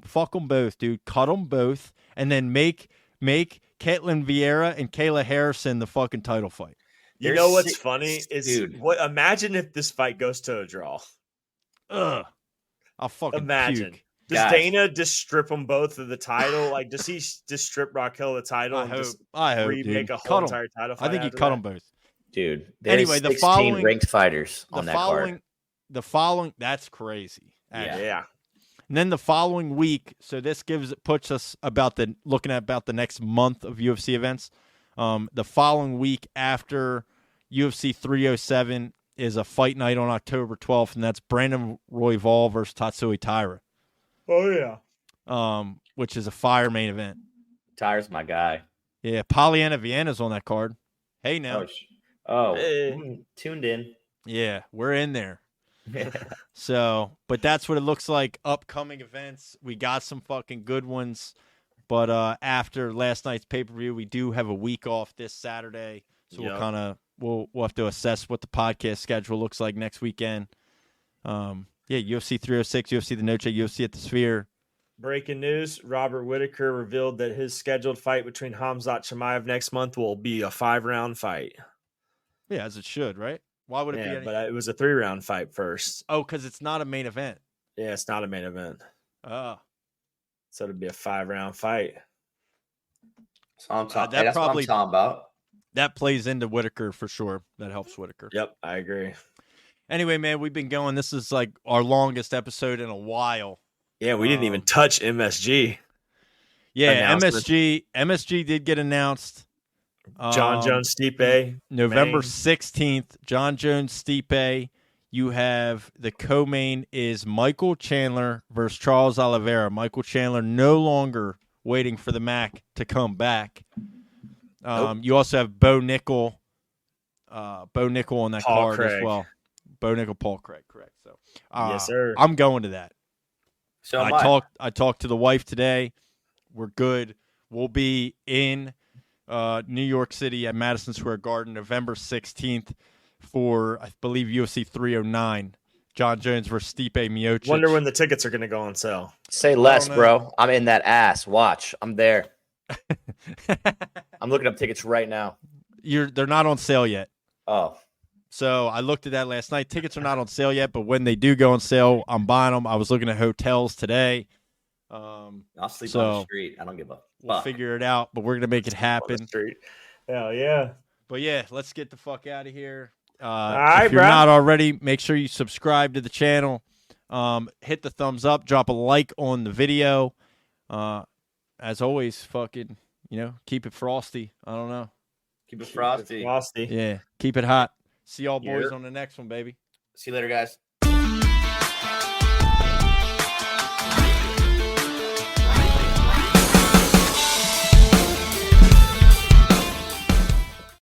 fuck them both, dude. Cut them both, and then make Caitlin Vieira and Kayla Harrison the fucking title fight. You They're know what's sick- funny is dude. imagine if this fight goes to a draw. Ugh. I'll fucking Imagine. puke. Does Guys. Dana just strip them both of the title? Like, does he just strip Raquel the title I and hope. just I hope, remake dude. a whole Cut 'em. entire title fight? I think you after cut that? them both. Dude. There's Anyway, the 16 following- ranked fighters The on that following, card. the following. That's crazy. actually. Yeah. And then the following week, so this puts us looking at about the next month of UFC events. The following week after UFC 307 is a fight night on October 12th, and that's Brandon Royval versus Tatsui Taira, Oh yeah. which is a fire main event. Tyre's my guy. Yeah, Polyana Vienna's on that card. Hey now. Tuned in. Yeah, we're in there. So, but that's what it looks like. Upcoming events, we got some fucking good ones. But after last night's pay-per-view, we do have a week off this Saturday. So Yep. we'll have to assess what the podcast schedule looks like next weekend. UFC 306, UFC the Noche, UFC at the Sphere. Breaking news: Robert Whitaker revealed that his scheduled fight between Khamzat Chimaev next month will be a 5-round fight. Yeah, as it should, right? Why would it be? But it was a 3-round fight first. Oh, because it's not a main event. Yeah, it's not a main event, Oh, so it'd be a 5-round fight. So I'm talking. that That's probably- what I'm talking about. that plays into Whitaker for sure. That helps Whitaker. Yep, I agree. Anyway, man, we've been going. This is like our longest episode in a while. Yeah, we didn't even touch MSG. Yeah, Announcement. MSG did get announced. John Jones, Stipe, November main. 16th, John Jones, Stipe. You have the co-main is Michael Chandler versus Charles Oliveira. Michael Chandler no longer waiting for the Mac to come back. You also have Bo Nickel on that Paul card as Craig. well. Bo Nickel, Paul Craig, correct. So, Yes, sir. I'm going to that. So I talked to the wife today. We're good. We'll be in New York City at Madison Square Garden November 16th for, I believe, UFC 309. John Jones versus Stipe Miocic. Wonder when the tickets are going to go on sale. Say less, know. bro. I'm in that ass. Watch. I'm there. I'm looking up tickets right now. They're not on sale yet. Oh, So I looked at that last night. Tickets are not on sale yet, but when they do go on sale, I'm buying them. I was looking at hotels today. I'll sleep on So, the street. I don't give a We'll fuck. figure it out, but we're going to make it On happen. the street. Hell yeah. But yeah, let's get the fuck out of here. right, if you're bro. not already, make sure you subscribe to the channel. Hit the thumbs up, drop a like on the video. As always, fucking, keep it frosty. I don't know. Keep it frosty. Frosty. Yeah, keep it hot. See y'all boys Yeah. on the next one, baby. See you later, guys.